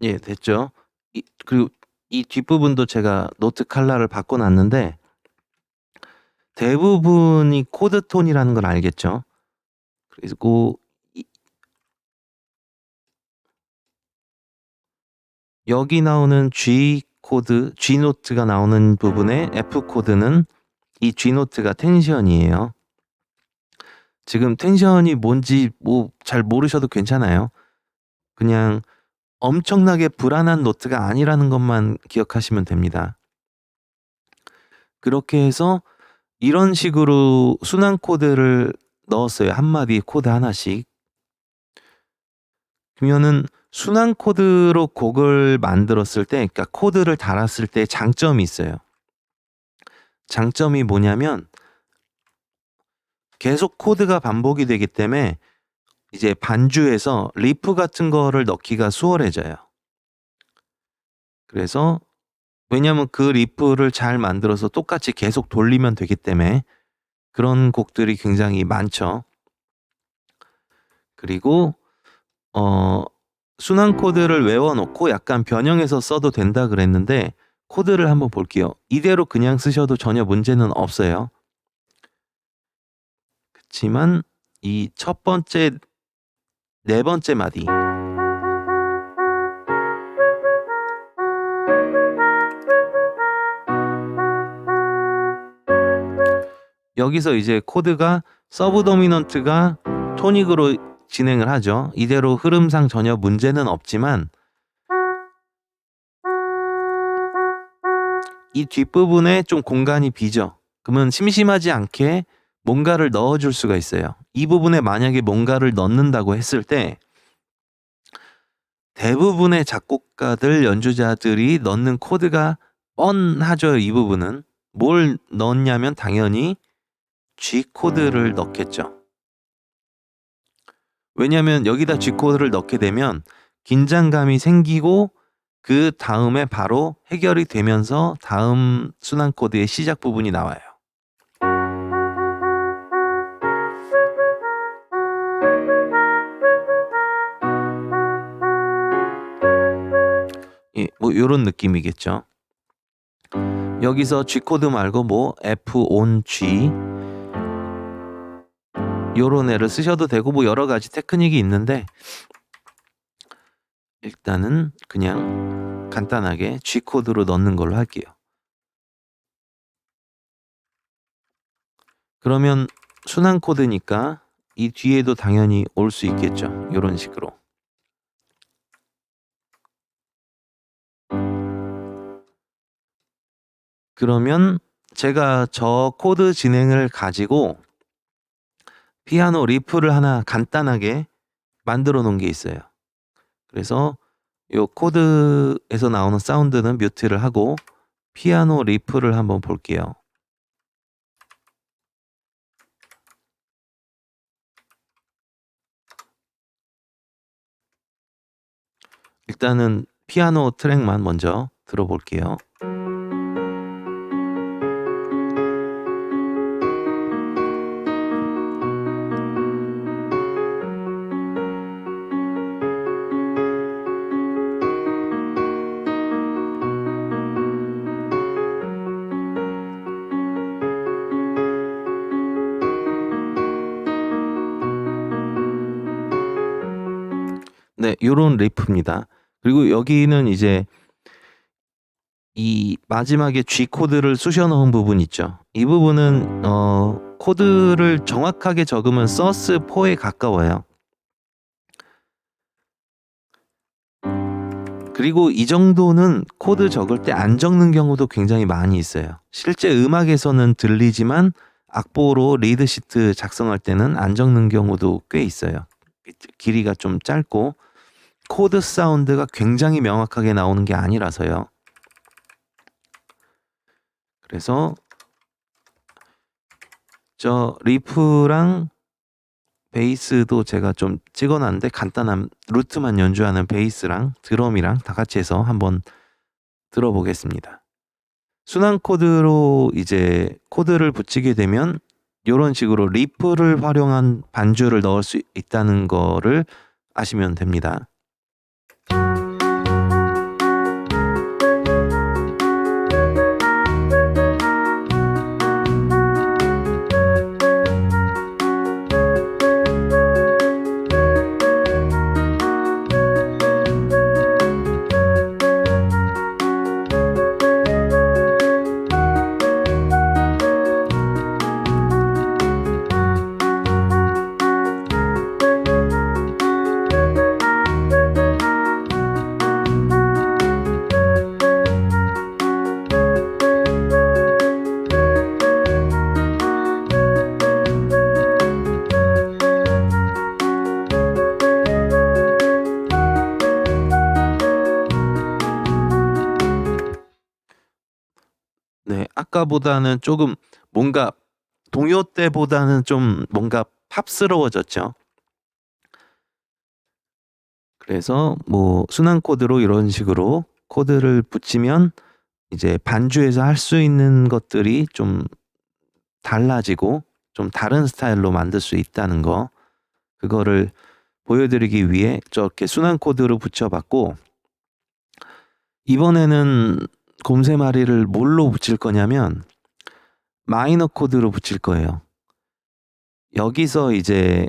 예, 됐죠. 그리고 이 뒷부분도 제가 노트 컬러를 바꿔놨는데 대부분이 코드 톤이라는 걸 알겠죠. 그리고 여기 나오는 G 코드, G 노트가 나오는 부분의 F 코드는 이 G 노트가 텐션이에요. 지금 텐션이 뭔지 뭐 잘 모르셔도 괜찮아요. 그냥 엄청나게 불안한 노트가 아니라는 것만 기억하시면 됩니다. 그렇게 해서 이런 식으로 순환 코드를 넣었어요. 한 마디 코드 하나씩. 그러면은 순환 코드로 곡을 만들었을 때, 그러니까 코드를 달았을 때 장점이 있어요. 장점이 뭐냐면 계속 코드가 반복이 되기 때문에 이제 반주에서 리프 같은 거를 넣기가 수월해져요. 그래서 왜냐면 그 리프를 잘 만들어서 똑같이 계속 돌리면 되기 때문에 그런 곡들이 굉장히 많죠. 그리고 순환 코드를 외워놓고 약간 변형해서 써도 된다 그랬는데 코드를 한번 볼게요. 이대로 그냥 쓰셔도 전혀 문제는 없어요. 그렇지만 이 첫 번째, 네 번째 마디 여기서 이제 코드가 서브 도미넌트가 토닉으로 진행을 하죠. 이대로 흐름상 전혀 문제는 없지만 이 뒷부분에 좀 공간이 비죠. 그러면 심심하지 않게 뭔가를 넣어줄 수가 있어요. 이 부분에 만약에 뭔가를 넣는다고 했을 때 대부분의 작곡가들, 연주자들이 넣는 코드가 뻔하죠. 이 부분은. 뭘 넣냐면 당연히 G 코드를 넣겠죠. 왜냐하면 여기다 G 코드를 넣게 되면 긴장감이 생기고 그 다음에 바로 해결이 되면서 다음 순환 코드의 시작 부분이 나와요. 예, 뭐 요런 느낌이겠죠. 여기서 G 코드 말고 뭐 F on G 요런 애를 쓰셔도 되고 뭐 여러 가지 테크닉이 있는데 일단은 그냥 간단하게 G 코드로 넣는 걸로 할게요. 그러면 순환 코드니까 이 뒤에도 당연히 올 수 있겠죠. 요런 식으로. 그러면 제가 저 코드 진행을 가지고 피아노 리프를 하나 간단하게 만들어 놓은 게 있어요. 그래서 요 코드에서 나오는 사운드는 뮤트를 하고 피아노 리프를 한번 볼게요. 일단은 피아노 트랙만 먼저 들어볼게요. 네, 요런 리프입니다. 그리고 여기는 이제 이 마지막에 G 코드를 쑤셔 넣은 부분 있죠. 이 부분은 코드를 정확하게 적으면 서스 4에 가까워요. 그리고 이 정도는 코드 적을 때 안 적는 경우도 굉장히 많이 있어요. 실제 음악에서는 들리지만 악보로 리드 시트 작성할 때는 안 적는 경우도 꽤 있어요. 길이가 좀 짧고 코드 사운드가 굉장히 명확하게 나오는 게 아니라서요. 그래서 저 리프랑 베이스도 제가 좀 찍어놨는데 간단한 루트만 연주하는 베이스랑 드럼이랑 다 같이 해서 한번 들어보겠습니다. 순환 코드로 이제 코드를 붙이게 되면 이런 식으로 리프를 활용한 반주를 넣을 수 있다는 거를 아시면 됩니다. 네, 아까보다는 조금 뭔가 동요 때보다는 좀 뭔가 팝스러워졌죠. 그래서 뭐 순환 코드로 이런 식으로 코드를 붙이면 이제 반주에서 할 수 있는 것들이 좀 달라지고 좀 다른 스타일로 만들 수 있다는 거, 그거를 보여드리기 위해 저렇게 순환 코드로 붙여봤고, 이번에는 곰새마리를 뭘로 붙일 거냐면 마이너 코드로 붙일 거예요. 여기서 이제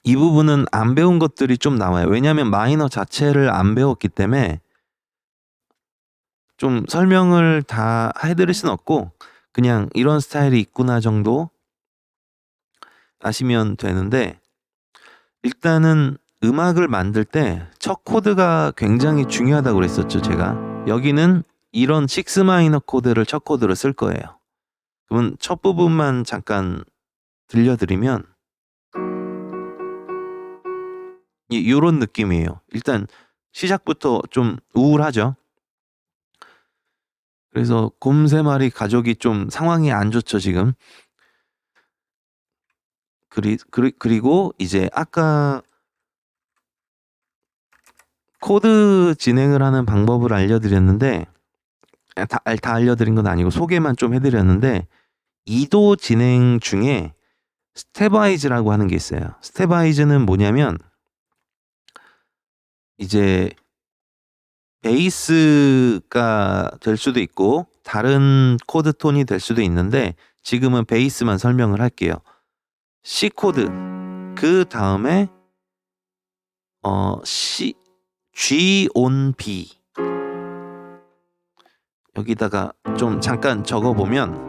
이 부분은 안 배운 것들이 좀 나와요. 왜냐하면 마이너 자체를 안 배웠기 때문에 좀 설명을 다 해드릴 순 없고 그냥 이런 스타일이 있구나 정도 아시면 되는데, 일단은 음악을 만들 때 첫 코드가 굉장히 중요하다고 그랬었죠, 제가. 여기는 이런 6 마이너 코드를 첫 코드로 쓸 거예요. 그러면 첫 부분만 잠깐 들려드리면 요런 느낌이에요. 일단 시작부터 좀 우울하죠. 그래서 곰 3마리 가족이 좀 상황이 안 좋죠, 지금. 그리고 이제 아까 코드 진행을 하는 방법을 알려드렸는데, 다 알려드린 건 아니고 소개만 좀 해드렸는데, 2도 진행 중에 스텝와이즈라고 하는 게 있어요. 스텝와이즈는 뭐냐면 이제 베이스가 될 수도 있고 다른 코드 톤이 될 수도 있는데, 지금은 베이스만 설명을 할게요. C 코드, 그 다음에 G on B, 여기다가 좀 잠깐 적어보면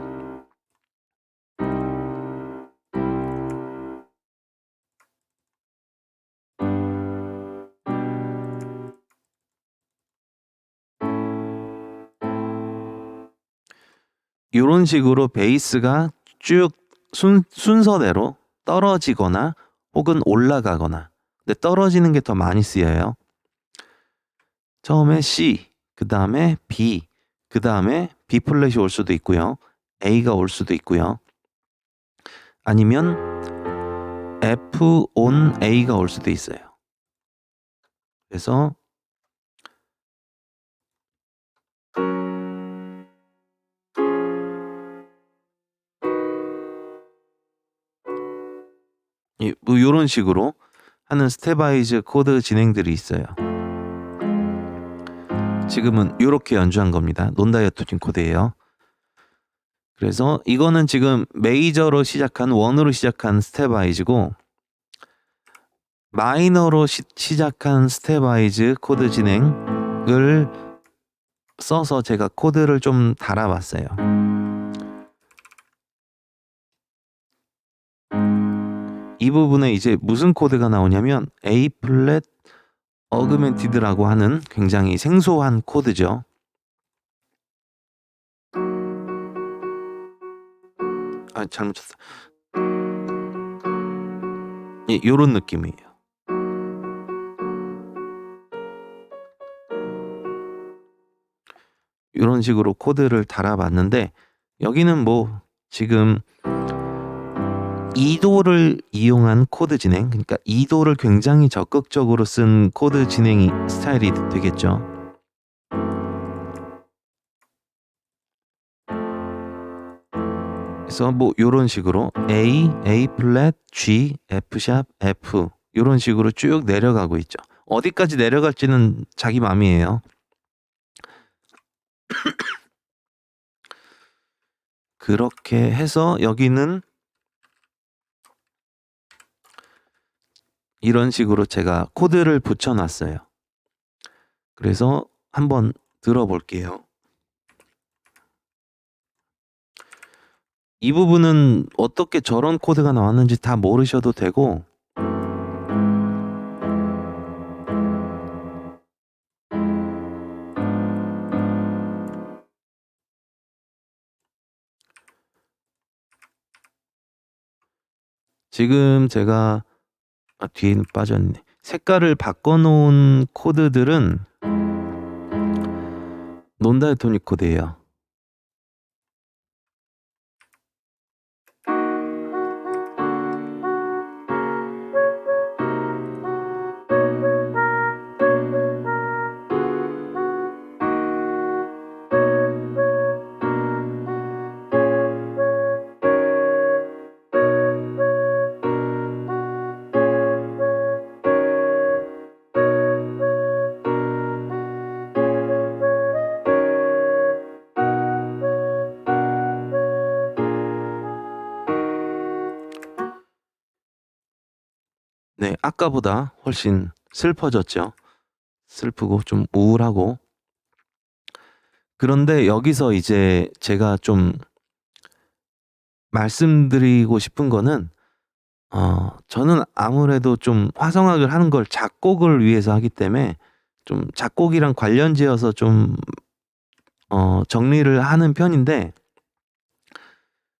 이런 식으로 베이스가 쭉 순서대로 떨어지거나 혹은 올라가거나, 근데 떨어지는 게 더 많이 쓰여요. 처음에 C, 그 다음에 B, 그 다음에 B 플랫이 올 수도 있고요. A가 올 수도 있고요. 아니면 F on A가 올 수도 있어요. 그래서 뭐 이런 식으로 하는 스텝와이즈 코드 진행들이 있어요. 지금은 이렇게 연주한 겁니다. 논다이어토진 코드예요. 그래서 이거는 지금 메이저로 시작한, 원으로 시작한 스텝와이즈고, 마이너로 시작한 스텝와이즈 코드 진행을 써서 제가 코드를 좀 달아봤어요. 이 부분에 이제 무슨 코드가 나오냐면 A 플랫 어그멘티드라고 하는 굉장히 생소한 코드죠. 잘못 쳤어. 요런 느낌이에요. 이런 식으로 코드를 달아봤는데, 여기는 뭐 지금 2도를 이용한 코드 진행, 그러니까 2도를 굉장히 적극적으로 쓴 코드 진행 스타일이 되겠죠. 그래서 뭐 이런 식으로 A, A 플랫, G, F 샵, F 이런 식으로 쭉 내려가고 있죠. 어디까지 내려갈지는 자기 맘이에요. 그렇게 해서 여기는 이런 식으로 제가 코드를 붙여놨어요. 그래서 한번 들어볼게요. 이 부분은 어떻게 저런 코드가 나왔는지 다 모르셔도 되고, 지금 제가 뒤에는 빠졌네. 색깔을 바꿔놓은 코드들은 논다이토닉 코드예요. 네, 아까보다 훨씬 슬퍼졌죠. 슬프고 좀 우울하고. 그런데 여기서 이제 제가 좀 말씀드리고 싶은 거는, 저는 아무래도 좀 화성학을 하는 걸 작곡을 위해서 하기 때문에 좀 작곡이랑 관련지어서 좀 정리를 하는 편인데,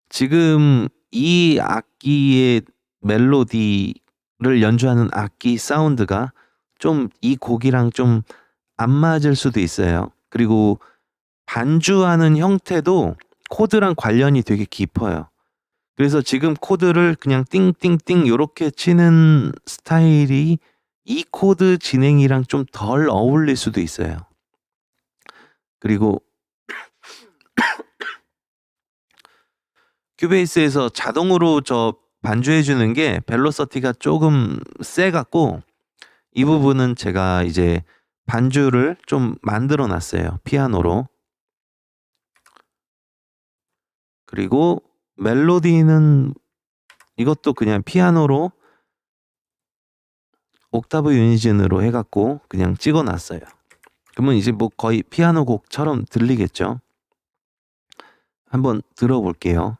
지금 이 악기의 멜로디를 연주하는 악기 사운드가 좀 이 곡이랑 좀 안 맞을 수도 있어요. 그리고 반주하는 형태도 코드랑 관련이 되게 깊어요. 그래서 지금 코드를 그냥 띵띵띵 요렇게 치는 스타일이 이 코드 진행이랑 좀 덜 어울릴 수도 있어요. 그리고 큐베이스에서 자동으로 저 반주해 주는 게 벨로서티가 조금 세 갖고, 이 부분은 제가 이제 반주를 좀 만들어 놨어요, 피아노로. 그리고 멜로디는 이것도 그냥 피아노로 옥타브 유니즌으로 해 갖고 그냥 찍어 놨어요. 그러면 이제 뭐 거의 피아노 곡처럼 들리겠죠? 한번 들어볼게요.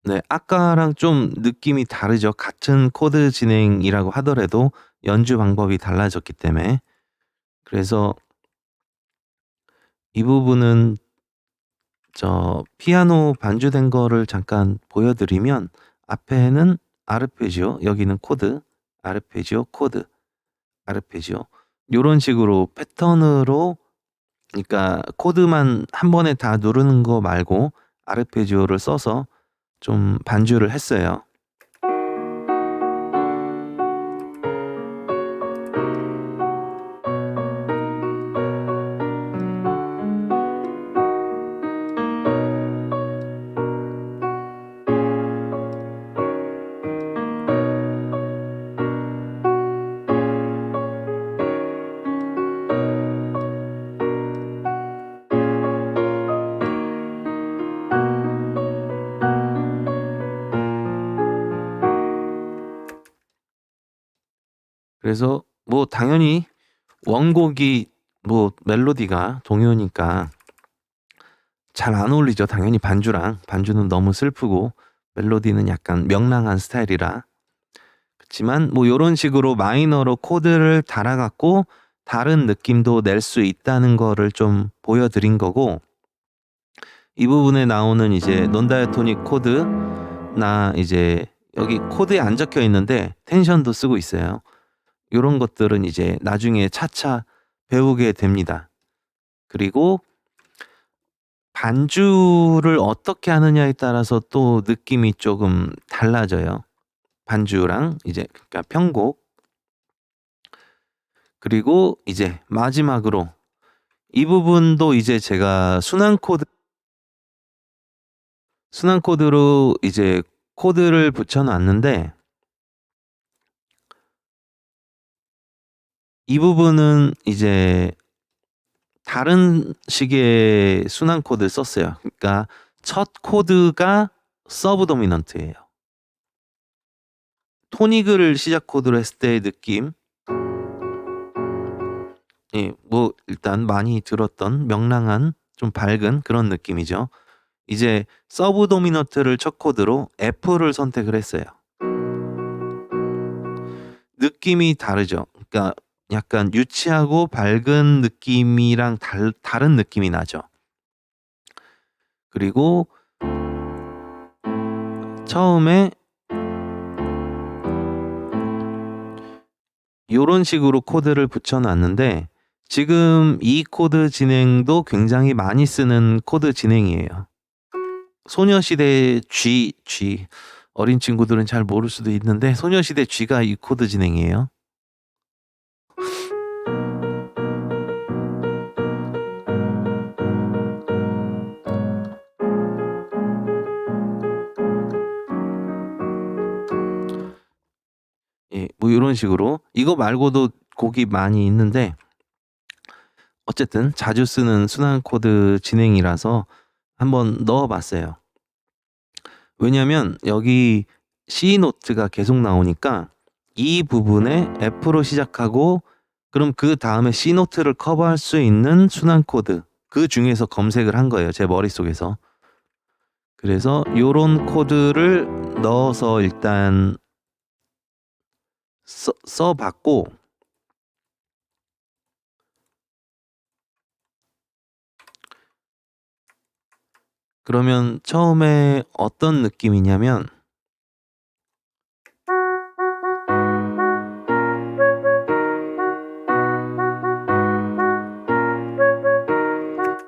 네, 아까랑 좀 느낌이 다르죠. 같은 코드 진행이라고 하더라도 연주 방법이 달라졌기 때문에. 그래서 이 부분은 저 피아노 반주된 거를 잠깐 보여드리면, 앞에는 아르페지오, 여기는 코드, 아르페지오, 코드, 아르페지오. 요런 식으로 패턴으로, 그러니까 코드만 한 번에 다 누르는 거 말고 아르페지오를 써서 좀 반주를 했어요. 그래서 뭐 당연히 원곡이 뭐 멜로디가 동요니까 잘 안 어울리죠. 당연히 반주랑. 반주는 너무 슬프고 멜로디는 약간 명랑한 스타일이라. 그렇지만 뭐 요런 식으로 마이너로 코드를 달아 갖고 다른 느낌도 낼 수 있다는 거를 좀 보여드린 거고, 이 부분에 나오는 이제 논다이아토닉 코드나 이제 여기 코드에 안 적혀 있는데 텐션도 쓰고 있어요. 요런 것들은 이제 나중에 차차 배우게 됩니다. 그리고 반주를 어떻게 하느냐에 따라서 또 느낌이 조금 달라져요. 반주랑 이제 그러니까 편곡. 그리고 이제 마지막으로 이 부분도 이제 제가 순환 코드로 이제 코드를 붙여 놨는데, 이 부분은 이제 다른 식의 순환 코드를 썼어요. 그러니까 첫 코드가 서브 도미넌트예요. 토닉을 시작 코드로 했을 때의 느낌. 예, 뭐 일단 많이 들었던 명랑한 좀 밝은 그런 느낌이죠. 이제 서브 도미넌트를 첫 코드로 F를 선택을 했어요. 느낌이 다르죠. 그러니까 약간 유치하고 밝은 느낌이랑 다른 느낌이 나죠. 그리고 처음에 요런 식으로 코드를 붙여 놨는데, 지금 이 코드 진행도 굉장히 많이 쓰는 코드 진행이에요. 소녀시대 G, 어린 친구들은 잘 모를 수도 있는데 소녀시대 G가 이 코드 진행이에요. 예, 뭐 이런 식으로. 이거 말고도 곡이 많이 있는데 어쨌든 자주 쓰는 순환 코드 진행이라서 한번 넣어봤어요. 왜냐면 여기 C 노트가 계속 나오니까 이 부분에 F로 시작하고 그럼 그 다음에 C 노트를 커버할 수 있는 순환 코드 그 중에서 검색을 한 거예요. 제 머릿속에서. 그래서 요런 코드를 넣어서 일단 써봤고 그러면 처음에 어떤 느낌이냐면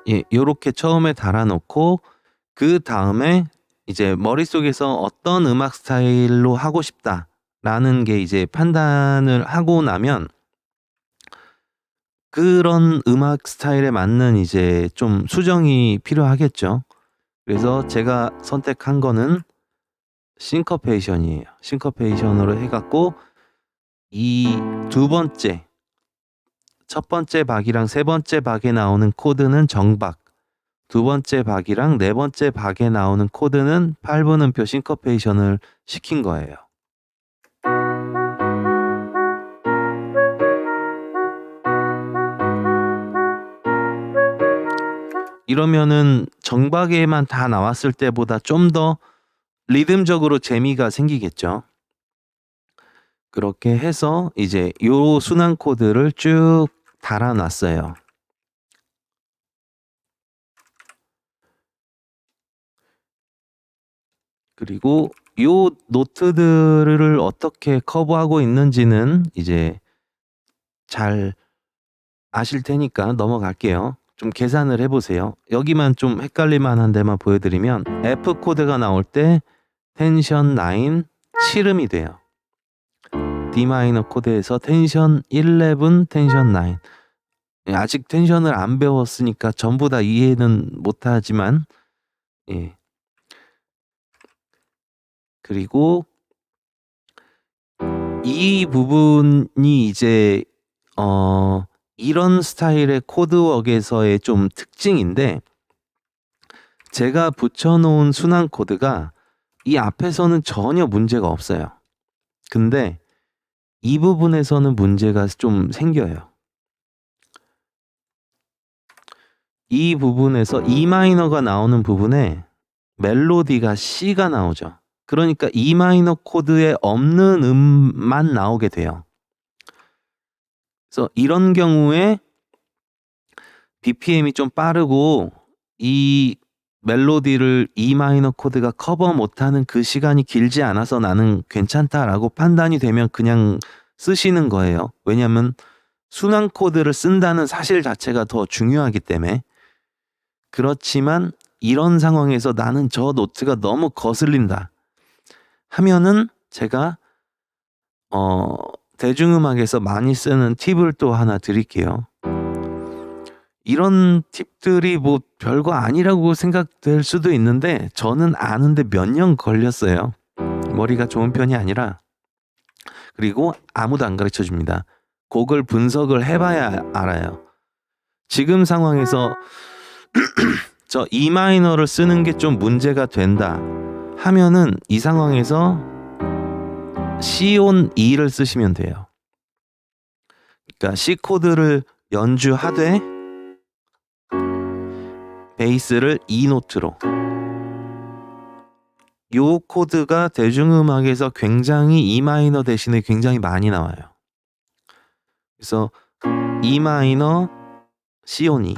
예, 요렇게 처음에 달아놓고 그 다음에 이제 머릿속에서 어떤 음악 스타일로 하고 싶다라는 게 이제 판단을 하고 나면 그런 음악 스타일에 맞는 이제 좀 수정이 필요하겠죠. 그래서 제가 선택한 거는 싱커페이션이에요. 싱커페이션으로 해갖고 이 첫 번째 박이랑 세 번째 박에 나오는 코드는 정박, 두 번째 박이랑 네 번째 박에 나오는 코드는 8분음표 싱커페이션을 시킨 거예요. 이러면은 정박에만 다 나왔을 때보다 좀 더 리듬적으로 재미가 생기겠죠. 그렇게 해서 이제 요 순환 코드를 쭉 달아놨어요. 그리고 요 노트들을 어떻게 커버하고 있는지는 이제 잘 아실 테니까 넘어갈게요. 좀 계산을 해보세요. 여기만 좀 헷갈릴 만한 데만 보여드리면 F 코드가 나올 때 텐션 9, 7음이 돼요. D 마이너 코드에서 텐션 11, 텐션 9. 아직 텐션을 안 배웠으니까 전부 다 이해는 못하지만 예. 그리고 이 부분이 이제 이런 스타일의 코드웍에서의 좀 특징인데 제가 붙여놓은 순환 코드가 이 앞에서는 전혀 문제가 없어요. 근데 이 부분에서는 문제가 좀 생겨요. 이 부분에서 E 마이너가 나오는 부분에 멜로디가 C가 나오죠. 그러니까 E 마이너 코드에 없는 음만 나오게 돼요. 그래서 이런 경우에 BPM이 좀 빠르고 이 멜로디를 E 마이너 코드가 커버 못하는 그 시간이 길지 않아서 나는 괜찮다라고 판단이 되면 그냥 쓰시는 거예요. 왜냐하면 순환 코드를 쓴다는 사실 자체가 더 중요하기 때문에. 그렇지만 이런 상황에서 나는 저 노트가 너무 거슬린다 하면은 제가 대중음악에서 많이 쓰는 팁을 또 하나 드릴게요. 이런 팁들이 뭐 별거 아니라고 생각될 수도 있는데 저는 아는데 몇 년 걸렸어요. 머리가 좋은 편이 아니라. 그리고 아무도 안 가르쳐 줍니다. 곡을 분석을 해봐야 알아요. 지금 상황에서 저 E 마이너를 쓰는 게 좀 문제가 된다 하면은 이 상황에서 C on E를 쓰시면 돼요. 그러니까 C 코드를 연주하되 베이스를 E 노트로. 요 코드가 대중음악에서 굉장히 E 마이너 대신에 굉장히 많이 나와요. 그래서 E 마이너, C on E.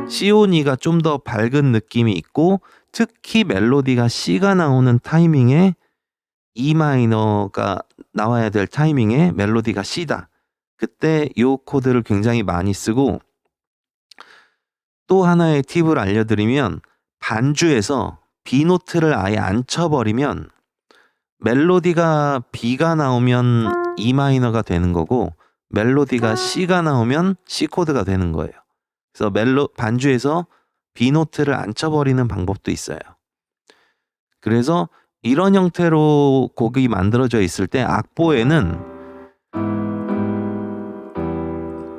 C on E가 좀 더 밝은 느낌이 있고 특히 멜로디가 C가 나오는 타이밍에 E 마이너가 나와야 될 타이밍에 멜로디가 C다. 그때 요 코드를 굉장히 많이 쓰고 또 하나의 팁을 알려드리면 반주에서 B 노트를 아예 안 쳐버리면 멜로디가 B가 나오면 E 마이너가 되는 거고 멜로디가 C가 나오면 C 코드가 되는 거예요. 그래서 반주에서 B 노트를 안 쳐버리는 방법도 있어요. 그래서 이런 형태로 곡이 만들어져 있을 때 악보에는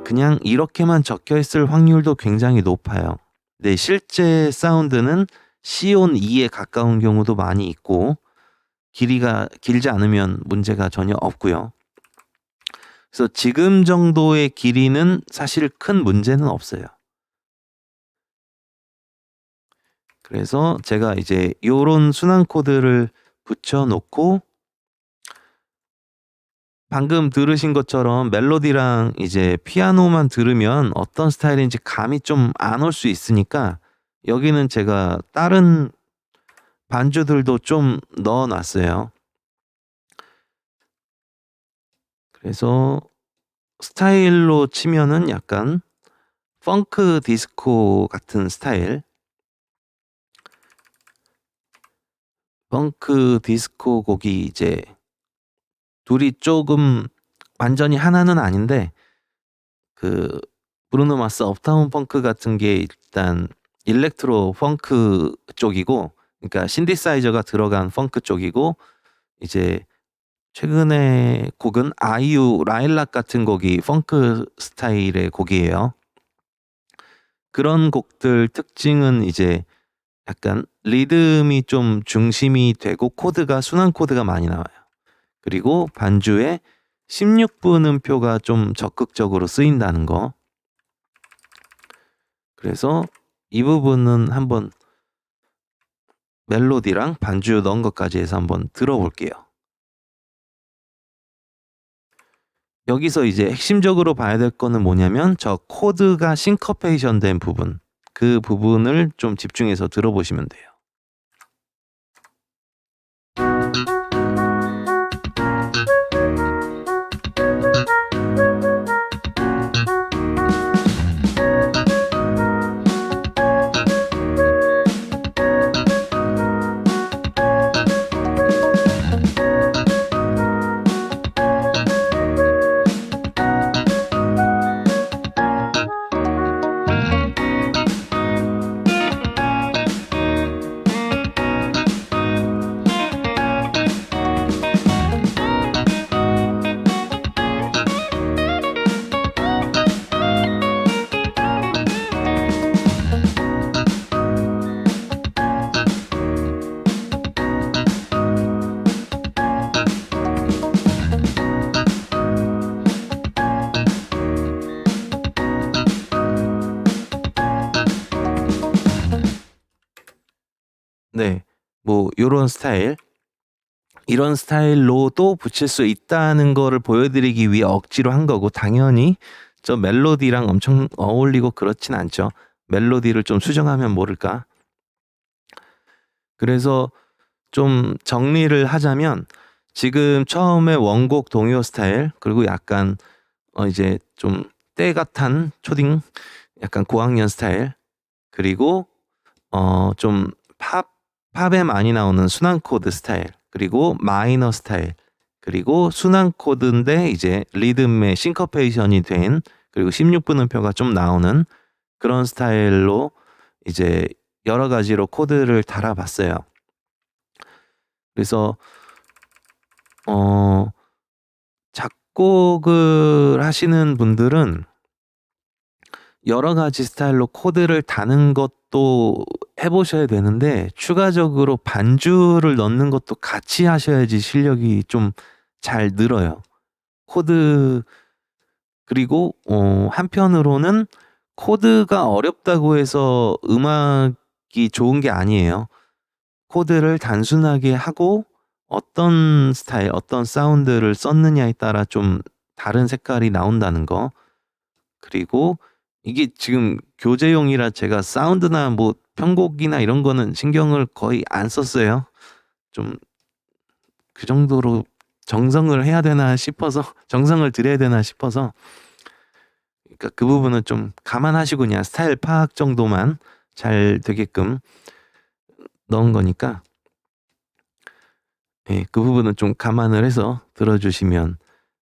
그냥 이렇게만 적혀 있을 확률도 굉장히 높아요. 네, 실제 사운드는 C온 2에 가까운 경우도 많이 있고 길이가 길지 않으면 문제가 전혀 없고요. 그래서 지금 정도의 길이는 사실 큰 문제는 없어요. 그래서 제가 이제 요런 순환 코드를 붙여놓고 방금 들으신 것처럼 멜로디랑 이제 피아노만 들으면 어떤 스타일인지 감이 좀 안 올 수 있으니까 여기는 제가 다른 반주들도 좀 넣어놨어요. 그래서 스타일로 치면은 약간 펑크 디스코 같은 스타일. 펑크 디스코 곡이 이제 둘이 조금 완전히 하나는 아닌데 그 브루노 마스 업타운 펑크 같은 게 일단 일렉트로 펑크 쪽이고, 그러니까 신디사이저가 들어간 펑크 쪽이고, 이제 최근에 곡은 아이유 라일락 같은 곡이 펑크 스타일의 곡이에요. 그런 곡들 특징은 이제 약간 리듬이 좀 중심이 되고 코드가 순환 코드가 많이 나와요. 그리고 반주에 16분 음표가 좀 적극적으로 쓰인다는 거. 그래서 이 부분은 한번 멜로디랑 반주 넣은 것까지 해서 한번 들어볼게요. 여기서 이제 핵심적으로 봐야 될 거는 뭐냐면 저 코드가 싱커페이션 된 부분, 그 부분을 좀 집중해서 들어보시면 돼요. 네, 뭐 요런 스타일, 이런 스타일로도 붙일 수 있다는 거를 보여드리기 위해 억지로 한 거고, 당연히 저 멜로디랑 엄청 어울리고 그렇진 않죠. 멜로디를 좀 수정하면 모를까. 그래서 좀 정리를 하자면 지금 처음에 원곡 동요 스타일, 그리고 약간 이제 좀 때가 탄 초딩 약간 고학년 스타일, 그리고 좀 팝에 많이 나오는 순환 코드 스타일, 그리고 마이너 스타일, 그리고 순환 코드인데 이제 리듬의 싱커페이션이 된, 그리고 16분 음표가 좀 나오는 그런 스타일로 이제 여러 가지로 코드를 달아봤어요. 그래서 작곡을 하시는 분들은 여러 가지 스타일로 코드를 다는 것도 해보셔야 되는데, 추가적으로 반주를 넣는 것도 같이 하셔야지 실력이 좀 잘 늘어요. 코드, 그리고 한편으로는 코드가 어렵다고 해서 음악이 좋은 게 아니에요. 코드를 단순하게 하고 어떤 스타일, 어떤 사운드를 썼느냐에 따라 좀 다른 색깔이 나온다는 거. 그리고 이게 지금 교재용이라 제가 사운드나 뭐 편곡이나 이런 거는 신경을 거의 안 썼어요. 좀 그 정도로 정성을 해야 되나 싶어서, 정성을 들여야 되나 싶어서, 그러니까 그 부분은 좀 감안하시고 그냥 스타일 파악 정도만 잘 되게끔 넣은 거니까, 예, 그 부분은 좀 감안을 해서 들어주시면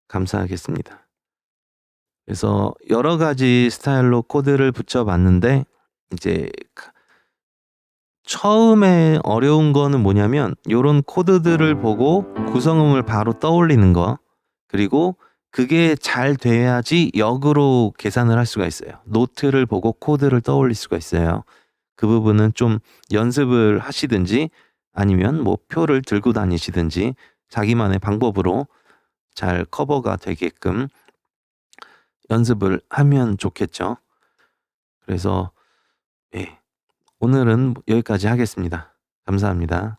감사하겠습니다. 그래서 여러 가지 스타일로 코드를 붙여봤는데 이제 처음에 어려운 거는 뭐냐면 요런 코드들을 보고 구성음을 바로 떠올리는 거. 그리고 그게 잘 돼야지 역으로 계산을 할 수가 있어요. 노트를 보고 코드를 떠올릴 수가 있어요. 그 부분은 좀 연습을 하시든지 아니면 뭐 표를 들고 다니시든지 자기만의 방법으로 잘 커버가 되게끔 연습을 하면 좋겠죠. 그래서 예, 오늘은 여기까지 하겠습니다. 감사합니다.